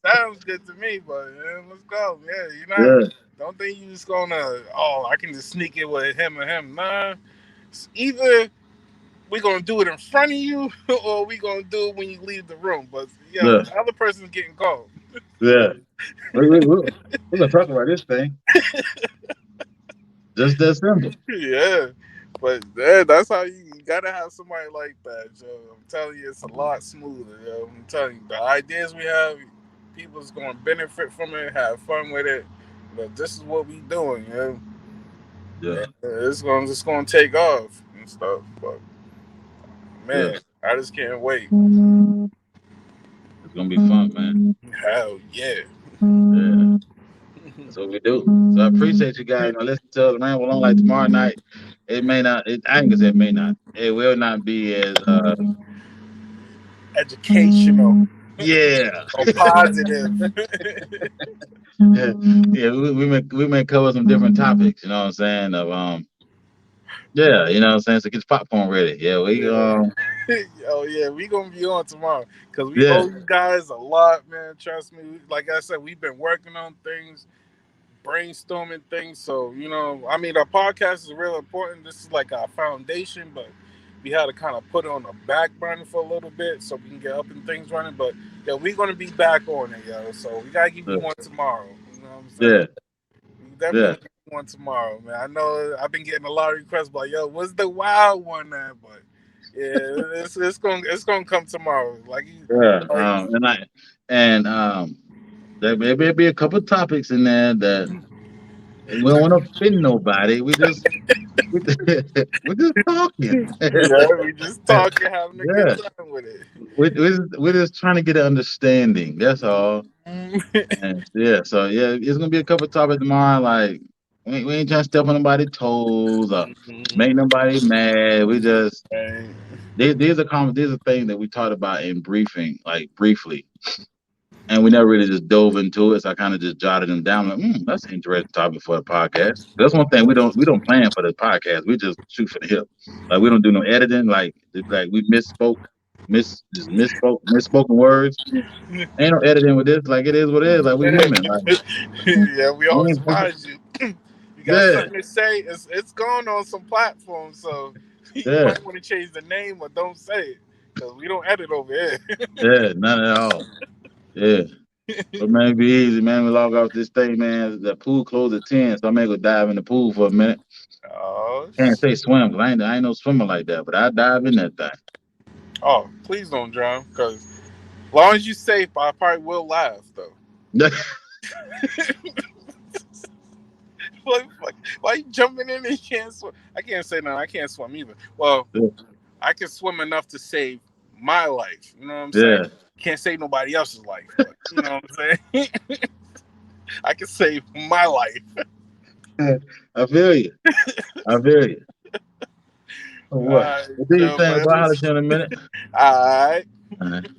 Sounds good to me, but yeah, let's go. Yeah, you're not. Yeah, Don't think you just gonna. Oh, I can just sneak it with him and him. Nah, it's either we gonna do it in front of you, or we gonna do it when you leave the room. But yeah, yeah, the other person's getting called. yeah. We're gonna talk about this thing. Just that simple. Yeah, but yeah, that's how you gotta have somebody like that, Joe. I'm telling you, it's a lot smoother. Yo. I'm telling you, the ideas we have, people's gonna benefit from it, have fun with it. But this is what we doing, yo. Yeah, And it's gonna take off and stuff. But yeah. man, I just can't wait. It's gonna be fun, man. Hell yeah. Yeah, that's what we do. So I appreciate you guys. Listen to us, man. Well, on like tomorrow night, it may not. I think it may not. It will not be as. Educational Yeah. or positive. Yeah, yeah. We may cover some different topics. You know what I'm saying? Of yeah. You know what I'm saying. So get your popcorn ready. Yeah, we Yeah. Oh yeah, we gonna be on tomorrow because we yeah, owe you guys a lot, man. Trust me. Like I said, we've been working on things, brainstorming things. So I mean, our podcast is real important. This is like our foundation, but we had to kind of put it on the back burner for a little bit so we can get up and things running. But yeah, we're gonna be back on it, yo. So we gotta give you one tomorrow. You know what I'm saying? yeah, We definitely yeah. gonna give you one tomorrow, man. I know I've been getting a lot of requests, but yo, what's the wild one, man? But yeah, it's gonna come tomorrow. Yeah. Like There may be a couple topics in there that we don't want to offend nobody. We, we're just talking. yeah, we just talking, having a good Yeah. time with it. We're just trying to get an understanding. That's all. Mhm. And yeah, so yeah, it's gonna be a couple topics tomorrow. Like we ain't trying to step on nobody's toes or make nobody mad. We just Right. these are things that we talked about in briefing, like briefly. And we never really just dove into it. So I kind of just jotted them down. Like, that's an interesting topic for a podcast. That's one thing we don't plan for the podcast. We just shoot for the hip. Like we don't do no editing. Like we just misspoken words. Ain't no editing with this. Like it is what it is. Like we human. Like Yeah, we we always ain't perfect. advise you. You got Yeah, something to say. It's going on some platforms, so you yeah, might want to change the name or don't say it. Cause we don't edit over here. Yeah, none at all. Yeah. But man, be easy, man. We log off this thing, man. The pool closed at 10, so I may go dive in the pool for a minute. Oh, Can't say swim, 'cause I ain't no swimmer like that, but I dive in that thing. oh, please don't drown. Cause as long as you safe, I probably will laugh though. Why you jumping in and you can't swim? I can't say no. I can't swim either. Well, I can swim enough to save my life. You know what I'm saying? Yeah. Can't save nobody else's life. But, you know what I'm saying? I can save my life. I feel you. I feel you. What? All right, What do you so, think? man, I'll holler at you in a minute. all right. All right.